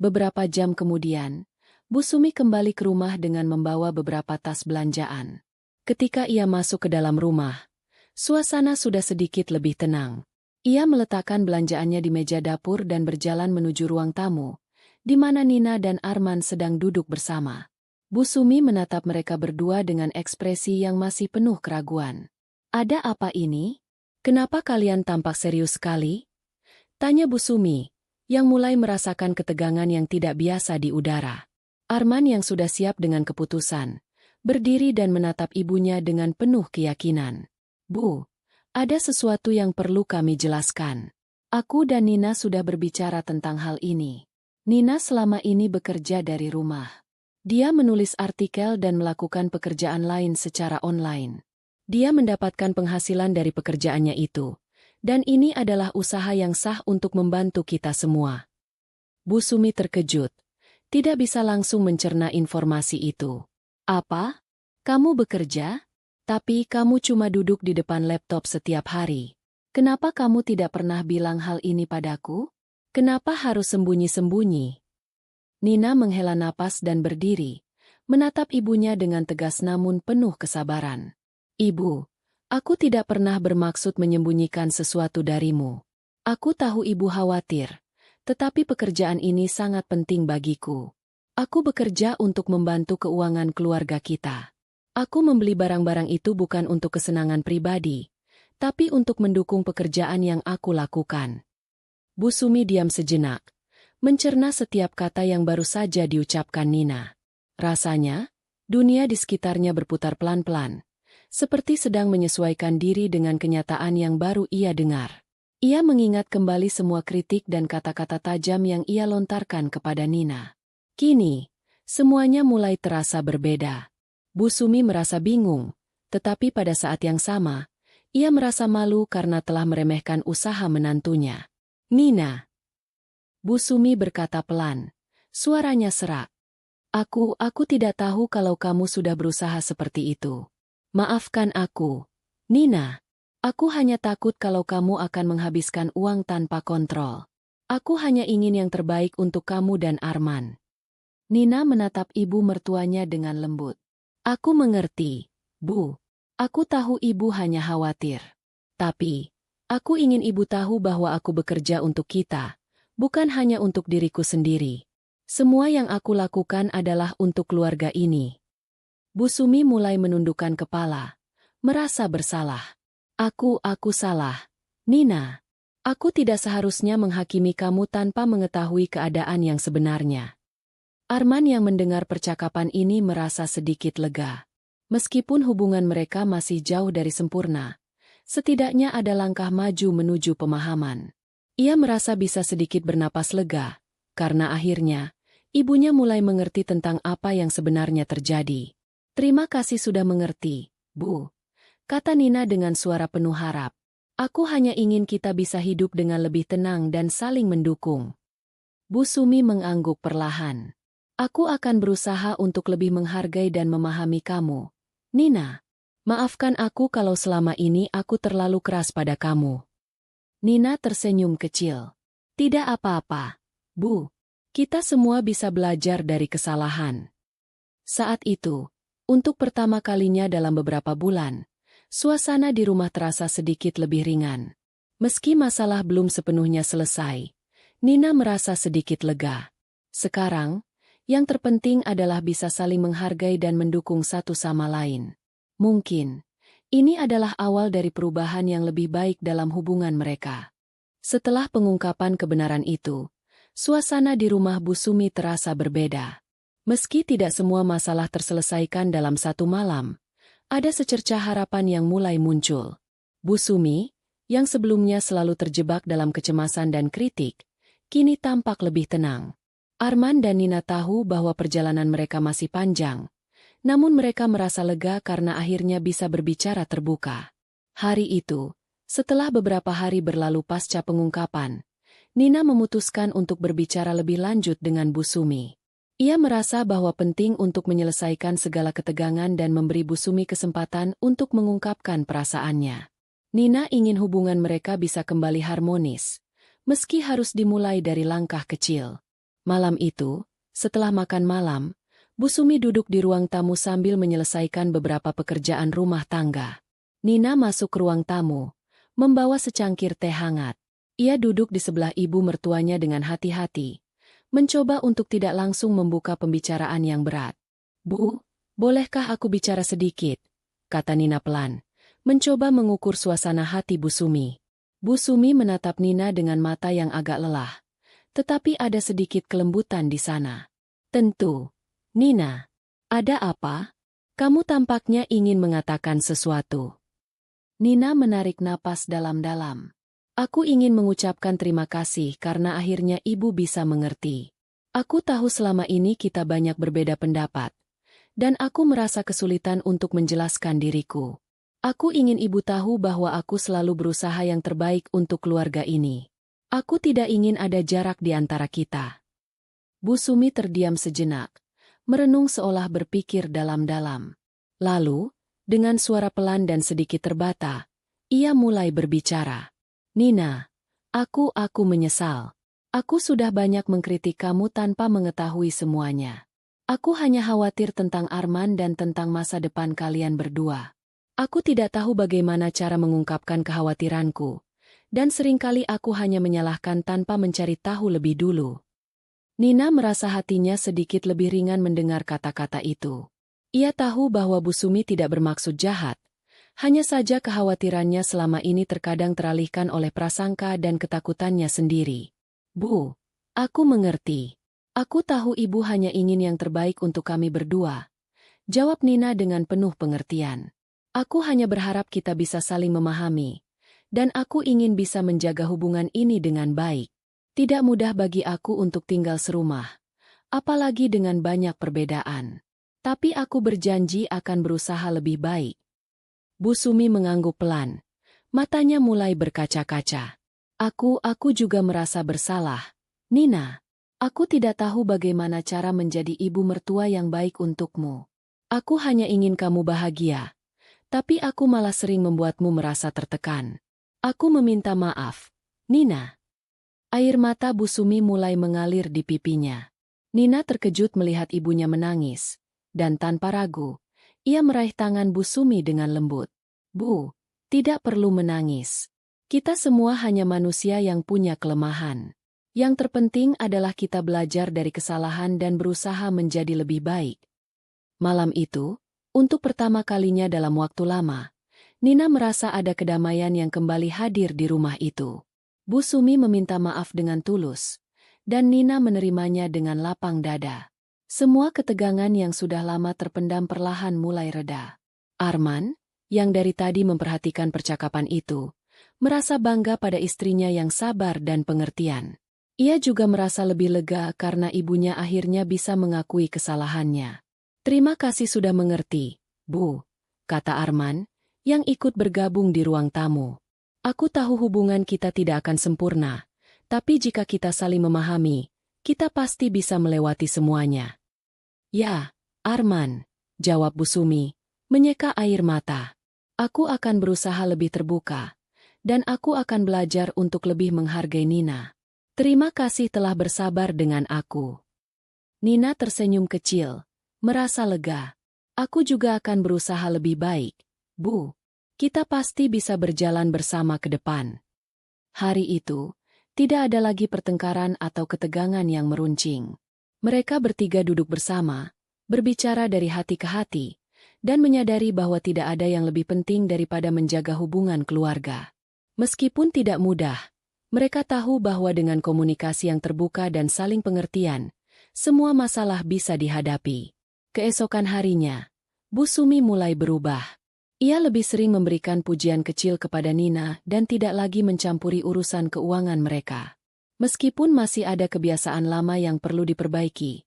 Beberapa jam kemudian, Bu Sumi kembali ke rumah dengan membawa beberapa tas belanjaan. Ketika ia masuk ke dalam rumah, suasana sudah sedikit lebih tenang. Ia meletakkan belanjaannya di meja dapur dan berjalan menuju ruang tamu, di mana Nina dan Arman sedang duduk bersama. Bu Sumi menatap mereka berdua dengan ekspresi yang masih penuh keraguan. Ada apa ini? Kenapa kalian tampak serius sekali? Tanya Bu Sumi, yang mulai merasakan ketegangan yang tidak biasa di udara. Arman yang sudah siap dengan keputusan, berdiri dan menatap ibunya dengan penuh keyakinan. Bu, ada sesuatu yang perlu kami jelaskan. Aku dan Nina sudah berbicara tentang hal ini. Nina selama ini bekerja dari rumah. Dia menulis artikel dan melakukan pekerjaan lain secara online. Dia mendapatkan penghasilan dari pekerjaannya itu, dan ini adalah usaha yang sah untuk membantu kita semua. Bu Sumi terkejut, tidak bisa langsung mencerna informasi itu. Apa? Kamu bekerja? Tapi kamu cuma duduk di depan laptop setiap hari. Kenapa kamu tidak pernah bilang hal ini padaku? Kenapa harus sembunyi-sembunyi? Nina menghela napas dan berdiri, menatap ibunya dengan tegas namun penuh kesabaran. Ibu, aku tidak pernah bermaksud menyembunyikan sesuatu darimu. Aku tahu ibu khawatir, tetapi pekerjaan ini sangat penting bagiku. Aku bekerja untuk membantu keuangan keluarga kita. Aku membeli barang-barang itu bukan untuk kesenangan pribadi, tapi untuk mendukung pekerjaan yang aku lakukan. Bu Sumi diam sejenak, mencerna setiap kata yang baru saja diucapkan Nina. Rasanya, dunia di sekitarnya berputar pelan-pelan, seperti sedang menyesuaikan diri dengan kenyataan yang baru ia dengar. Ia mengingat kembali semua kritik dan kata-kata tajam yang ia lontarkan kepada Nina. Kini, semuanya mulai terasa berbeda. Bu Sumi merasa bingung, tetapi pada saat yang sama, ia merasa malu karena telah meremehkan usaha menantunya. Nina. Bu Sumi berkata pelan, suaranya serak. Aku tidak tahu kalau kamu sudah berusaha seperti itu. Maafkan aku, Nina. Aku hanya takut kalau kamu akan menghabiskan uang tanpa kontrol. Aku hanya ingin yang terbaik untuk kamu dan Arman. Nina menatap ibu mertuanya dengan lembut. Aku mengerti, Bu. Aku tahu ibu hanya khawatir. Tapi, aku ingin ibu tahu bahwa aku bekerja untuk kita, bukan hanya untuk diriku sendiri. Semua yang aku lakukan adalah untuk keluarga ini. Bu Sumi mulai menundukkan kepala, merasa bersalah. Aku salah. Nina. Aku tidak seharusnya menghakimi kamu tanpa mengetahui keadaan yang sebenarnya. Arman yang mendengar percakapan ini merasa sedikit lega. Meskipun hubungan mereka masih jauh dari sempurna, setidaknya ada langkah maju menuju pemahaman. Ia merasa bisa sedikit bernapas lega, karena akhirnya, ibunya mulai mengerti tentang apa yang sebenarnya terjadi. Terima kasih sudah mengerti, Bu, kata Nina dengan suara penuh harap. Aku hanya ingin kita bisa hidup dengan lebih tenang dan saling mendukung. Bu Sumi mengangguk perlahan. Aku akan berusaha untuk lebih menghargai dan memahami kamu. Nina, maafkan aku kalau selama ini aku terlalu keras pada kamu. Nina tersenyum kecil. Tidak apa-apa, Bu. Kita semua bisa belajar dari kesalahan. Saat itu, untuk pertama kalinya dalam beberapa bulan, suasana di rumah terasa sedikit lebih ringan. Meski masalah belum sepenuhnya selesai, Nina merasa sedikit lega. Sekarang, yang terpenting adalah bisa saling menghargai dan mendukung satu sama lain. Mungkin, ini adalah awal dari perubahan yang lebih baik dalam hubungan mereka. Setelah pengungkapan kebenaran itu, suasana di rumah Bu Sumi terasa berbeda. Meski tidak semua masalah terselesaikan dalam satu malam, ada secercah harapan yang mulai muncul. Bu Sumi, yang sebelumnya selalu terjebak dalam kecemasan dan kritik, kini tampak lebih tenang. Arman dan Nina tahu bahwa perjalanan mereka masih panjang, namun mereka merasa lega karena akhirnya bisa berbicara terbuka. Hari itu, setelah beberapa hari berlalu pasca pengungkapan, Nina memutuskan untuk berbicara lebih lanjut dengan Bu Sumi. Ia merasa bahwa penting untuk menyelesaikan segala ketegangan dan memberi Bu Sumi kesempatan untuk mengungkapkan perasaannya. Nina ingin hubungan mereka bisa kembali harmonis, meski harus dimulai dari langkah kecil. Malam itu, setelah makan malam, Bu Sumi duduk di ruang tamu sambil menyelesaikan beberapa pekerjaan rumah tangga. Nina masuk ke ruang tamu, membawa secangkir teh hangat. Ia duduk di sebelah ibu mertuanya dengan hati-hati, mencoba untuk tidak langsung membuka pembicaraan yang berat. Bu, bolehkah aku bicara sedikit? Kata Nina pelan, mencoba mengukur suasana hati Bu Sumi. Bu Sumi menatap Nina dengan mata yang agak lelah, tetapi ada sedikit kelembutan di sana. Tentu. Nina, ada apa? Kamu tampaknya ingin mengatakan sesuatu. Nina menarik napas dalam-dalam. Aku ingin mengucapkan terima kasih karena akhirnya ibu bisa mengerti. Aku tahu selama ini kita banyak berbeda pendapat, dan aku merasa kesulitan untuk menjelaskan diriku. Aku ingin ibu tahu bahwa aku selalu berusaha yang terbaik untuk keluarga ini. Aku tidak ingin ada jarak di antara kita. Bu Sumi terdiam sejenak, merenung seolah berpikir dalam-dalam. Lalu, dengan suara pelan dan sedikit terbata, ia mulai berbicara. Nina, aku menyesal. Aku sudah banyak mengkritik kamu tanpa mengetahui semuanya. Aku hanya khawatir tentang Arman dan tentang masa depan kalian berdua. Aku tidak tahu bagaimana cara mengungkapkan kekhawatiranku, dan seringkali aku hanya menyalahkan tanpa mencari tahu lebih dulu. Nina merasa hatinya sedikit lebih ringan mendengar kata-kata itu. Ia tahu bahwa Bu Sumi tidak bermaksud jahat, hanya saja kekhawatirannya selama ini terkadang teralihkan oleh prasangka dan ketakutannya sendiri. Bu, aku mengerti. Aku tahu ibu hanya ingin yang terbaik untuk kami berdua. Jawab Nina dengan penuh pengertian. Aku hanya berharap kita bisa saling memahami, dan aku ingin bisa menjaga hubungan ini dengan baik. Tidak mudah bagi aku untuk tinggal serumah, apalagi dengan banyak perbedaan. Tapi aku berjanji akan berusaha lebih baik. Bu Sumi mengangguk pelan. Matanya mulai berkaca-kaca. Aku juga merasa bersalah. Nina, aku tidak tahu bagaimana cara menjadi ibu mertua yang baik untukmu. Aku hanya ingin kamu bahagia. Tapi aku malah sering membuatmu merasa tertekan. Aku meminta maaf. Nina. Air mata Bu Sumi mulai mengalir di pipinya. Nina terkejut melihat ibunya menangis. Dan tanpa ragu, ia meraih tangan Bu Sumi dengan lembut. Bu, tidak perlu menangis. Kita semua hanya manusia yang punya kelemahan. Yang terpenting adalah kita belajar dari kesalahan dan berusaha menjadi lebih baik. Malam itu, untuk pertama kalinya dalam waktu lama, Nina merasa ada kedamaian yang kembali hadir di rumah itu. Bu Sumi meminta maaf dengan tulus, dan Nina menerimanya dengan lapang dada. Semua ketegangan yang sudah lama terpendam perlahan mulai reda. Arman, yang dari tadi memperhatikan percakapan itu, merasa bangga pada istrinya yang sabar dan pengertian. Ia juga merasa lebih lega karena ibunya akhirnya bisa mengakui kesalahannya. "Terima kasih sudah mengerti, Bu," kata Arman, yang ikut bergabung di ruang tamu. "Aku tahu hubungan kita tidak akan sempurna, tapi jika kita saling memahami, kita pasti bisa melewati semuanya." "Ya, Arman," jawab Bu Sumi, menyeka air mata. "Aku akan berusaha lebih terbuka, dan aku akan belajar untuk lebih menghargai Nina. Terima kasih telah bersabar dengan aku." Nina tersenyum kecil, merasa lega. "Aku juga akan berusaha lebih baik, Bu. Kita pasti bisa berjalan bersama ke depan." Hari itu, tidak ada lagi pertengkaran atau ketegangan yang meruncing. Mereka bertiga duduk bersama, berbicara dari hati ke hati, dan menyadari bahwa tidak ada yang lebih penting daripada menjaga hubungan keluarga. Meskipun tidak mudah, mereka tahu bahwa dengan komunikasi yang terbuka dan saling pengertian, semua masalah bisa dihadapi. Keesokan harinya, Bu Sumi mulai berubah. Ia lebih sering memberikan pujian kecil kepada Nina dan tidak lagi mencampuri urusan keuangan mereka. Meskipun masih ada kebiasaan lama yang perlu diperbaiki,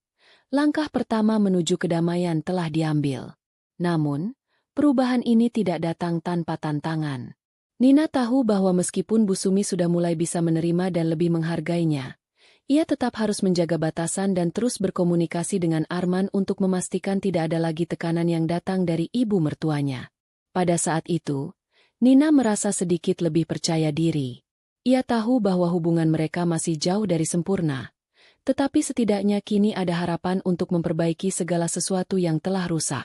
langkah pertama menuju kedamaian telah diambil. Namun, perubahan ini tidak datang tanpa tantangan. Nina tahu bahwa meskipun Bu Sumi sudah mulai bisa menerima dan lebih menghargainya, ia tetap harus menjaga batasan dan terus berkomunikasi dengan Arman untuk memastikan tidak ada lagi tekanan yang datang dari ibu mertuanya. Pada saat itu, Nina merasa sedikit lebih percaya diri. Ia tahu bahwa hubungan mereka masih jauh dari sempurna, tetapi setidaknya kini ada harapan untuk memperbaiki segala sesuatu yang telah rusak.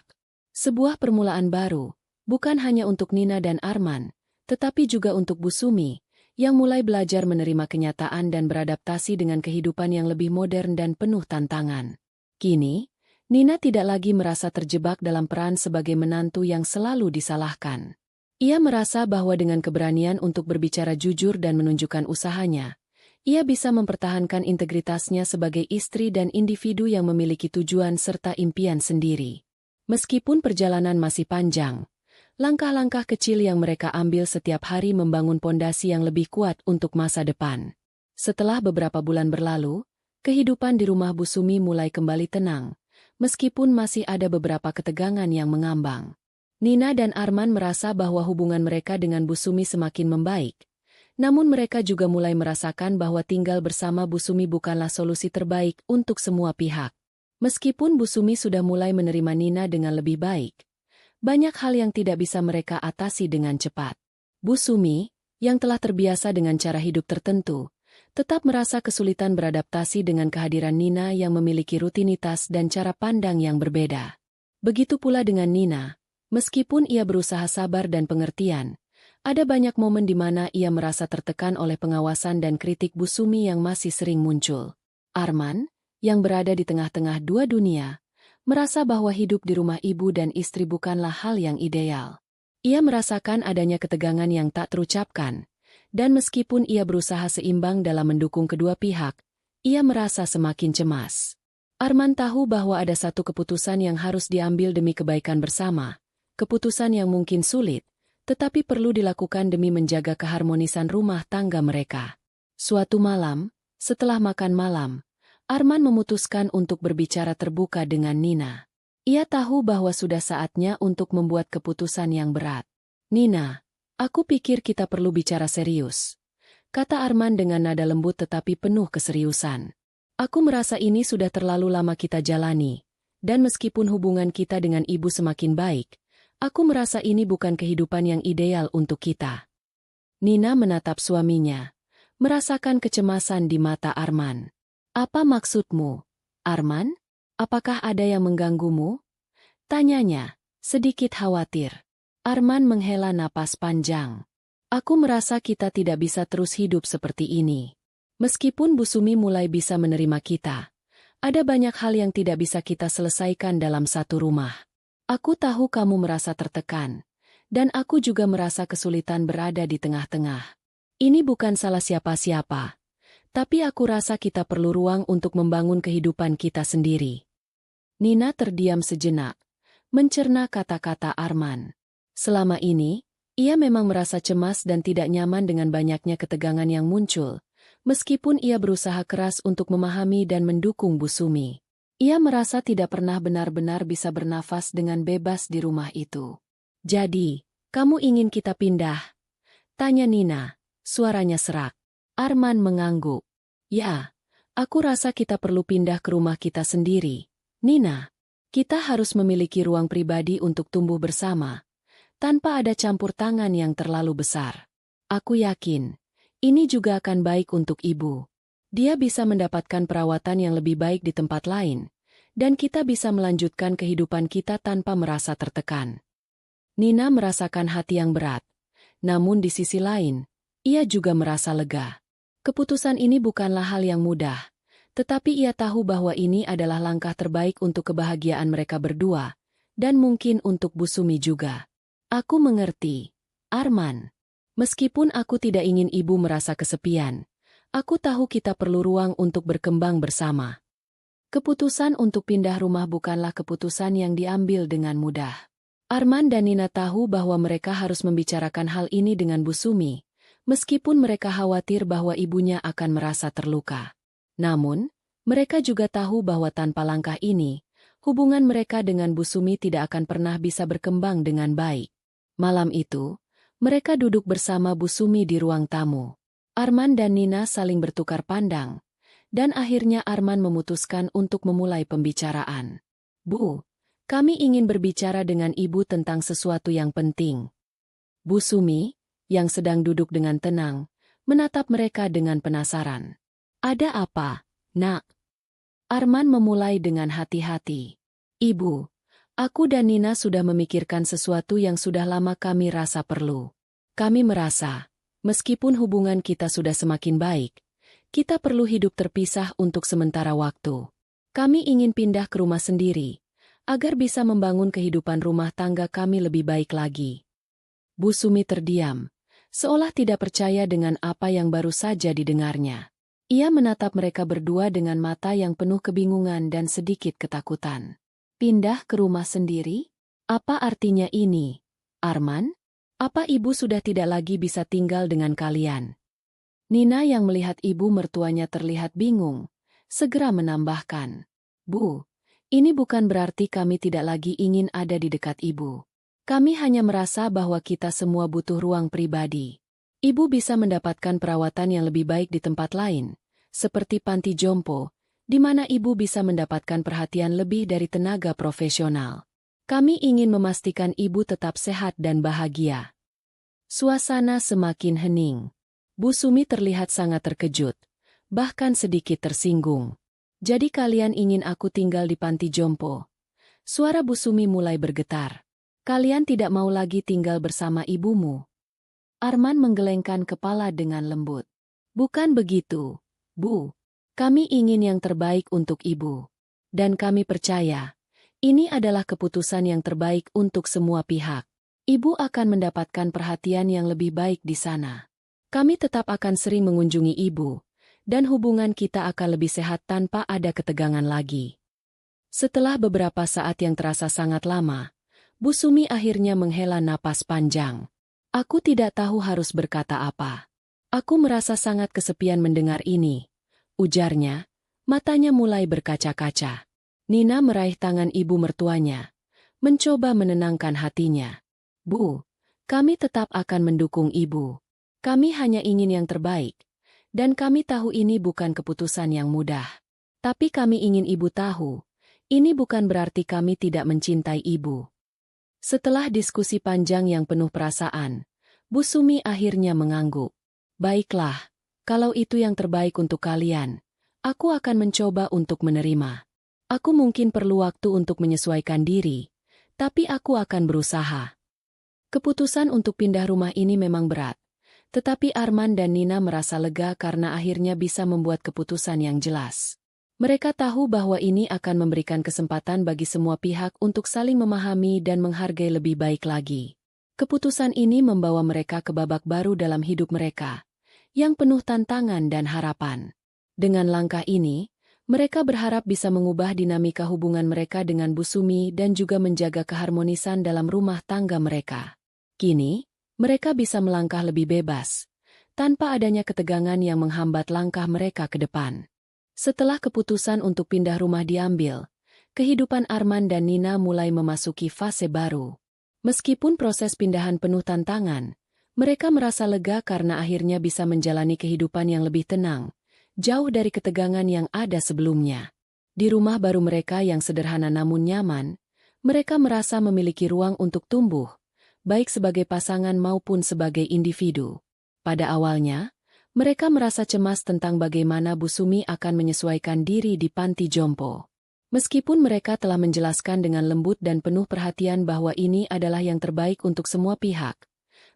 Sebuah permulaan baru, bukan hanya untuk Nina dan Arman, tetapi juga untuk Bu Sumi, yang mulai belajar menerima kenyataan dan beradaptasi dengan kehidupan yang lebih modern dan penuh tantangan. Kini, Nina tidak lagi merasa terjebak dalam peran sebagai menantu yang selalu disalahkan. Ia merasa bahwa dengan keberanian untuk berbicara jujur dan menunjukkan usahanya, ia bisa mempertahankan integritasnya sebagai istri dan individu yang memiliki tujuan serta impian sendiri. Meskipun perjalanan masih panjang, langkah-langkah kecil yang mereka ambil setiap hari membangun pondasi yang lebih kuat untuk masa depan. Setelah beberapa bulan berlalu, kehidupan di rumah Bu Sumi mulai kembali tenang, meskipun masih ada beberapa ketegangan yang mengambang. Nina dan Arman merasa bahwa hubungan mereka dengan Bu Sumi semakin membaik, namun mereka juga mulai merasakan bahwa tinggal bersama Bu Sumi bukanlah solusi terbaik untuk semua pihak. Meskipun Bu Sumi sudah mulai menerima Nina dengan lebih baik, banyak hal yang tidak bisa mereka atasi dengan cepat. Bu Sumi, yang telah terbiasa dengan cara hidup tertentu, tetap merasa kesulitan beradaptasi dengan kehadiran Nina yang memiliki rutinitas dan cara pandang yang berbeda. Begitu pula dengan Nina, meskipun ia berusaha sabar dan pengertian, ada banyak momen di mana ia merasa tertekan oleh pengawasan dan kritik Bu Sumi yang masih sering muncul. Arman, yang berada di tengah-tengah dua dunia, merasa bahwa hidup di rumah ibu dan istri bukanlah hal yang ideal. Ia merasakan adanya ketegangan yang tak terucapkan, dan meskipun ia berusaha seimbang dalam mendukung kedua pihak, ia merasa semakin cemas. Arman tahu bahwa ada satu keputusan yang harus diambil demi kebaikan bersama, keputusan yang mungkin sulit, tetapi perlu dilakukan demi menjaga keharmonisan rumah tangga mereka. Suatu malam, setelah makan malam, Arman memutuskan untuk berbicara terbuka dengan Nina. Ia tahu bahwa sudah saatnya untuk membuat keputusan yang berat. "Nina, aku pikir kita perlu bicara serius," kata Arman dengan nada lembut tetapi penuh keseriusan. "Aku merasa ini sudah terlalu lama kita jalani, dan meskipun hubungan kita dengan ibu semakin baik, aku merasa ini bukan kehidupan yang ideal untuk kita." Nina menatap suaminya, merasakan kecemasan di mata Arman. "Apa maksudmu, Arman? Apakah ada yang mengganggumu?" tanyanya, sedikit khawatir. Arman menghela napas panjang. "Aku merasa kita tidak bisa terus hidup seperti ini. Meskipun Bu Sumi mulai bisa menerima kita, ada banyak hal yang tidak bisa kita selesaikan dalam satu rumah. Aku tahu kamu merasa tertekan, dan aku juga merasa kesulitan berada di tengah-tengah. Ini bukan salah siapa-siapa. Tapi aku rasa kita perlu ruang untuk membangun kehidupan kita sendiri. Nina terdiam sejenak, mencerna kata-kata Arman. Selama ini, ia memang merasa cemas dan tidak nyaman dengan banyaknya ketegangan yang muncul, meskipun ia berusaha keras untuk memahami dan mendukung Bu Sumi. Ia merasa tidak pernah benar-benar bisa bernafas dengan bebas di rumah itu. Jadi, kamu ingin kita pindah? Tanya Nina, suaranya serak. Arman mengangguk. Ya, aku rasa kita perlu pindah ke rumah kita sendiri. Nina, kita harus memiliki ruang pribadi untuk tumbuh bersama, tanpa ada campur tangan yang terlalu besar. Aku yakin, ini juga akan baik untuk ibu. Dia bisa mendapatkan perawatan yang lebih baik di tempat lain, dan kita bisa melanjutkan kehidupan kita tanpa merasa tertekan. Nina merasakan hati yang berat, namun di sisi lain, ia juga merasa lega. Keputusan ini bukanlah hal yang mudah, tetapi ia tahu bahwa ini adalah langkah terbaik untuk kebahagiaan mereka berdua, dan mungkin untuk Bu Sumi juga. Aku mengerti, Arman. Meskipun aku tidak ingin ibu merasa kesepian, aku tahu kita perlu ruang untuk berkembang bersama. Keputusan untuk pindah rumah bukanlah keputusan yang diambil dengan mudah. Arman dan Nina tahu bahwa mereka harus membicarakan hal ini dengan Bu Sumi, meskipun mereka khawatir bahwa ibunya akan merasa terluka. Namun, mereka juga tahu bahwa tanpa langkah ini, hubungan mereka dengan Bu Sumi tidak akan pernah bisa berkembang dengan baik. Malam itu, mereka duduk bersama Bu Sumi di ruang tamu. Arman dan Nina saling bertukar pandang, dan akhirnya Arman memutuskan untuk memulai pembicaraan. Bu, kami ingin berbicara dengan ibu tentang sesuatu yang penting. Bu Sumi, yang sedang duduk dengan tenang, menatap mereka dengan penasaran. Ada apa, Nak? Arman memulai dengan hati-hati. Ibu, aku dan Nina sudah memikirkan sesuatu yang sudah lama kami rasa perlu. Kami merasa, meskipun hubungan kita sudah semakin baik, kita perlu hidup terpisah untuk sementara waktu. Kami ingin pindah ke rumah sendiri, agar bisa membangun kehidupan rumah tangga kami lebih baik lagi. Bu Sumi terdiam, seolah tidak percaya dengan apa yang baru saja didengarnya. Ia menatap mereka berdua dengan mata yang penuh kebingungan dan sedikit ketakutan. Pindah ke rumah sendiri? Apa artinya ini, Arman? Apa ibu sudah tidak lagi bisa tinggal dengan kalian? Nina yang melihat ibu mertuanya terlihat bingung, segera menambahkan. Bu, ini bukan berarti kami tidak lagi ingin ada di dekat ibu. Kami hanya merasa bahwa kita semua butuh ruang pribadi. Ibu bisa mendapatkan perawatan yang lebih baik di tempat lain, seperti panti jompo, di mana ibu bisa mendapatkan perhatian lebih dari tenaga profesional. Kami ingin memastikan ibu tetap sehat dan bahagia. Suasana semakin hening. Bu Sumi terlihat sangat terkejut, bahkan sedikit tersinggung. Jadi kalian ingin aku tinggal di panti jompo? Suara Bu Sumi mulai bergetar. Kalian tidak mau lagi tinggal bersama ibumu? Arman menggelengkan kepala dengan lembut. Bukan begitu, Bu. Kami ingin yang terbaik untuk ibu. Dan kami percaya, ini adalah keputusan yang terbaik untuk semua pihak. Ibu akan mendapatkan perhatian yang lebih baik di sana. Kami tetap akan sering mengunjungi ibu, dan hubungan kita akan lebih sehat tanpa ada ketegangan lagi. Setelah beberapa saat yang terasa sangat lama, Bu Sumi akhirnya menghela napas panjang. Aku tidak tahu harus berkata apa. Aku merasa sangat kesepian mendengar ini, ujarnya, matanya mulai berkaca-kaca. Nina meraih tangan ibu mertuanya, mencoba menenangkan hatinya. Bu, kami tetap akan mendukung ibu. Kami hanya ingin yang terbaik, dan kami tahu ini bukan keputusan yang mudah. Tapi kami ingin ibu tahu, ini bukan berarti kami tidak mencintai ibu. Setelah diskusi panjang yang penuh perasaan, Bu Sumi akhirnya mengangguk. Baiklah, kalau itu yang terbaik untuk kalian, aku akan mencoba untuk menerima. Aku mungkin perlu waktu untuk menyesuaikan diri, tapi aku akan berusaha. Keputusan untuk pindah rumah ini memang berat, tetapi Arman dan Nina merasa lega karena akhirnya bisa membuat keputusan yang jelas. Mereka tahu bahwa ini akan memberikan kesempatan bagi semua pihak untuk saling memahami dan menghargai lebih baik lagi. Keputusan ini membawa mereka ke babak baru dalam hidup mereka, yang penuh tantangan dan harapan. Dengan langkah ini, mereka berharap bisa mengubah dinamika hubungan mereka dengan Bu Sumi dan juga menjaga keharmonisan dalam rumah tangga mereka. Kini, mereka bisa melangkah lebih bebas, tanpa adanya ketegangan yang menghambat langkah mereka ke depan. Setelah keputusan untuk pindah rumah diambil, kehidupan Arman dan Nina mulai memasuki fase baru. Meskipun proses pindahan penuh tantangan, mereka merasa lega karena akhirnya bisa menjalani kehidupan yang lebih tenang, jauh dari ketegangan yang ada sebelumnya. Di rumah baru mereka yang sederhana namun nyaman, mereka merasa memiliki ruang untuk tumbuh, baik sebagai pasangan maupun sebagai individu. Pada awalnya, mereka merasa cemas tentang bagaimana Bu Sumi akan menyesuaikan diri di panti jompo. Meskipun mereka telah menjelaskan dengan lembut dan penuh perhatian bahwa ini adalah yang terbaik untuk semua pihak,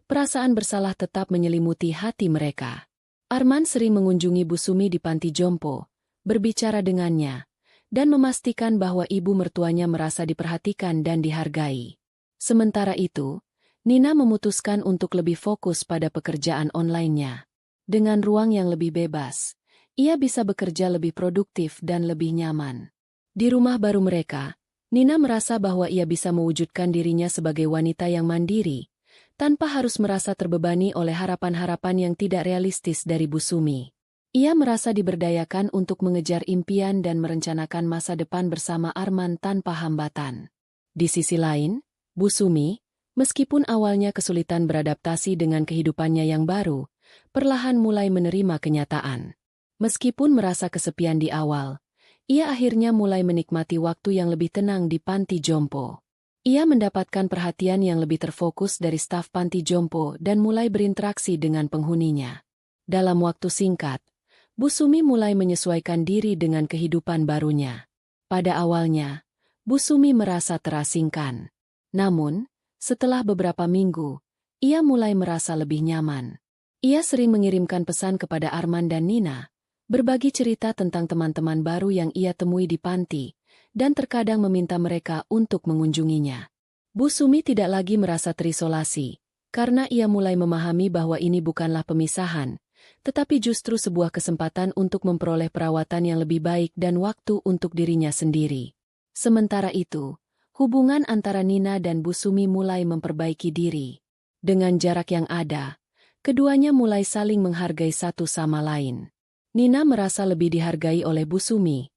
perasaan bersalah tetap menyelimuti hati mereka. Arman sering mengunjungi Bu Sumi di panti jompo, berbicara dengannya, dan memastikan bahwa ibu mertuanya merasa diperhatikan dan dihargai. Sementara itu, Nina memutuskan untuk lebih fokus pada pekerjaan online-nya. Dengan ruang yang lebih bebas, ia bisa bekerja lebih produktif dan lebih nyaman. Di rumah baru mereka, Nina merasa bahwa ia bisa mewujudkan dirinya sebagai wanita yang mandiri, tanpa harus merasa terbebani oleh harapan-harapan yang tidak realistis dari Bu Sumi. Ia merasa diberdayakan untuk mengejar impian dan merencanakan masa depan bersama Arman tanpa hambatan. Di sisi lain, Bu Sumi, meskipun awalnya kesulitan beradaptasi dengan kehidupannya yang baru, perlahan mulai menerima kenyataan. Meskipun merasa kesepian di awal, ia akhirnya mulai menikmati waktu yang lebih tenang di panti jompo. Ia mendapatkan perhatian yang lebih terfokus dari staf panti jompo dan mulai berinteraksi dengan penghuninya. Dalam waktu singkat, Bu Sumi mulai menyesuaikan diri dengan kehidupan barunya. Pada awalnya, Bu Sumi merasa terasingkan. Namun, setelah beberapa minggu, ia mulai merasa lebih nyaman. Ia sering mengirimkan pesan kepada Arman dan Nina, berbagi cerita tentang teman-teman baru yang ia temui di panti, dan terkadang meminta mereka untuk mengunjunginya. Bu Sumi tidak lagi merasa terisolasi, karena ia mulai memahami bahwa ini bukanlah pemisahan, tetapi justru sebuah kesempatan untuk memperoleh perawatan yang lebih baik dan waktu untuk dirinya sendiri. Sementara itu, hubungan antara Nina dan Bu Sumi mulai memperbaiki diri. Dengan jarak yang ada, keduanya mulai saling menghargai satu sama lain. Nina merasa lebih dihargai oleh Bu Sumi,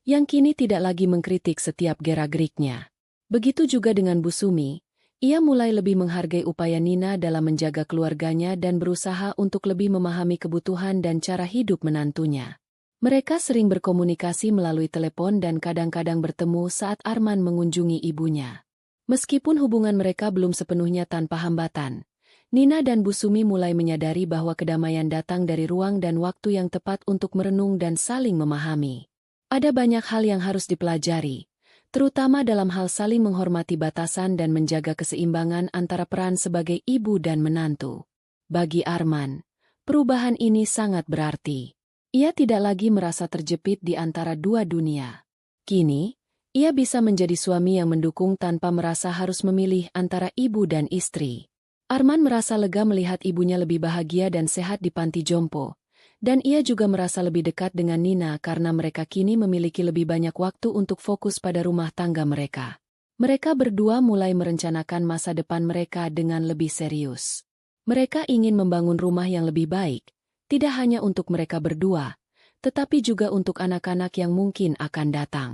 yang kini tidak lagi mengkritik setiap gerak-geriknya. Begitu juga dengan Bu Sumi, ia mulai lebih menghargai upaya Nina dalam menjaga keluarganya dan berusaha untuk lebih memahami kebutuhan dan cara hidup menantunya. Mereka sering berkomunikasi melalui telepon dan kadang-kadang bertemu saat Arman mengunjungi ibunya. Meskipun hubungan mereka belum sepenuhnya tanpa hambatan, Nina dan Bu Sumi mulai menyadari bahwa kedamaian datang dari ruang dan waktu yang tepat untuk merenung dan saling memahami. Ada banyak hal yang harus dipelajari, terutama dalam hal saling menghormati batasan dan menjaga keseimbangan antara peran sebagai ibu dan menantu. Bagi Arman, perubahan ini sangat berarti. Ia tidak lagi merasa terjepit di antara dua dunia. Kini, ia bisa menjadi suami yang mendukung tanpa merasa harus memilih antara ibu dan istri. Arman merasa lega melihat ibunya lebih bahagia dan sehat di panti jompo. Dan ia juga merasa lebih dekat dengan Nina karena mereka kini memiliki lebih banyak waktu untuk fokus pada rumah tangga mereka. Mereka berdua mulai merencanakan masa depan mereka dengan lebih serius. Mereka ingin membangun rumah yang lebih baik, tidak hanya untuk mereka berdua, tetapi juga untuk anak-anak yang mungkin akan datang.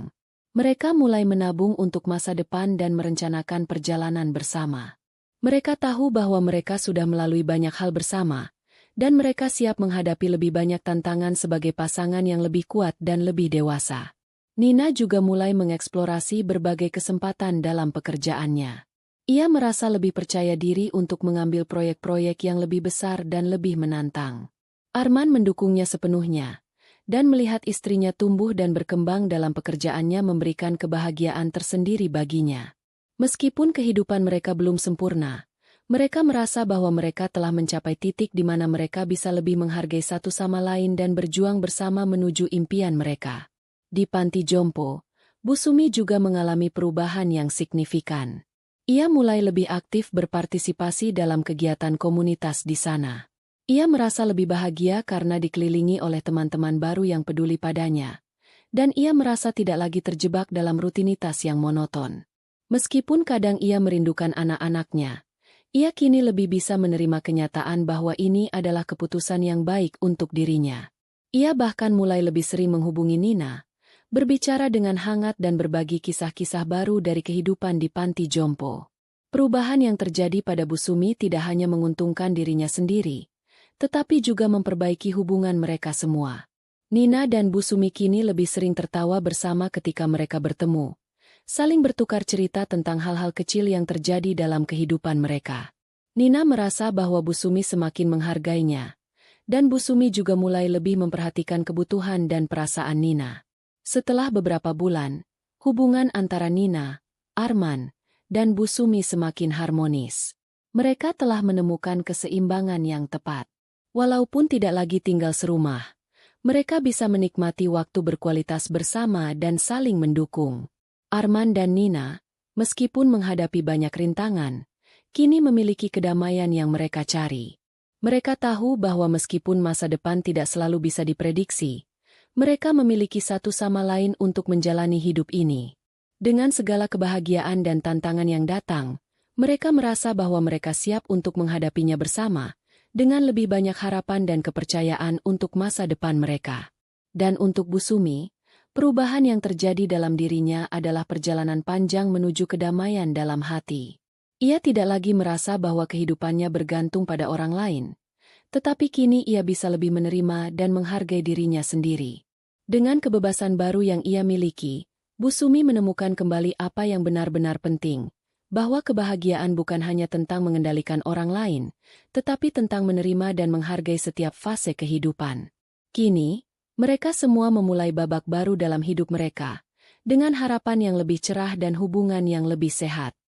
Mereka mulai menabung untuk masa depan dan merencanakan perjalanan bersama. Mereka tahu bahwa mereka sudah melalui banyak hal bersama, dan mereka siap menghadapi lebih banyak tantangan sebagai pasangan yang lebih kuat dan lebih dewasa. Nina juga mulai mengeksplorasi berbagai kesempatan dalam pekerjaannya. Ia merasa lebih percaya diri untuk mengambil proyek-proyek yang lebih besar dan lebih menantang. Arman mendukungnya sepenuhnya, dan melihat istrinya tumbuh dan berkembang dalam pekerjaannya memberikan kebahagiaan tersendiri baginya. Meskipun kehidupan mereka belum sempurna, mereka merasa bahwa mereka telah mencapai titik di mana mereka bisa lebih menghargai satu sama lain dan berjuang bersama menuju impian mereka. Di panti jompo, Bu Sumi juga mengalami perubahan yang signifikan. Ia mulai lebih aktif berpartisipasi dalam kegiatan komunitas di sana. Ia merasa lebih bahagia karena dikelilingi oleh teman-teman baru yang peduli padanya. Dan ia merasa tidak lagi terjebak dalam rutinitas yang monoton. Meskipun kadang ia merindukan anak-anaknya, ia kini lebih bisa menerima kenyataan bahwa ini adalah keputusan yang baik untuk dirinya. Ia bahkan mulai lebih sering menghubungi Nina, berbicara dengan hangat dan berbagi kisah-kisah baru dari kehidupan di panti jompo. Perubahan yang terjadi pada Bu Sumi tidak hanya menguntungkan dirinya sendiri, tetapi juga memperbaiki hubungan mereka semua. Nina dan Bu Sumi kini lebih sering tertawa bersama ketika mereka bertemu, saling bertukar cerita tentang hal-hal kecil yang terjadi dalam kehidupan mereka. Nina merasa bahwa Bu Sumi semakin menghargainya, dan Bu Sumi juga mulai lebih memperhatikan kebutuhan dan perasaan Nina. Setelah beberapa bulan, hubungan antara Nina, Arman, dan Bu Sumi semakin harmonis. Mereka telah menemukan keseimbangan yang tepat. Walaupun tidak lagi tinggal serumah, mereka bisa menikmati waktu berkualitas bersama dan saling mendukung. Arman dan Nina, meskipun menghadapi banyak rintangan, kini memiliki kedamaian yang mereka cari. Mereka tahu bahwa meskipun masa depan tidak selalu bisa diprediksi, mereka memiliki satu sama lain untuk menjalani hidup ini. Dengan segala kebahagiaan dan tantangan yang datang, mereka merasa bahwa mereka siap untuk menghadapinya bersama, dengan lebih banyak harapan dan kepercayaan untuk masa depan mereka. Dan untuk Bu Sumi, perubahan yang terjadi dalam dirinya adalah perjalanan panjang menuju kedamaian dalam hati. Ia tidak lagi merasa bahwa kehidupannya bergantung pada orang lain, tetapi kini ia bisa lebih menerima dan menghargai dirinya sendiri. Dengan kebebasan baru yang ia miliki, Bu Sumi menemukan kembali apa yang benar-benar penting, bahwa kebahagiaan bukan hanya tentang mengendalikan orang lain, tetapi tentang menerima dan menghargai setiap fase kehidupan. Kini, mereka semua memulai babak baru dalam hidup mereka, dengan harapan yang lebih cerah dan hubungan yang lebih sehat.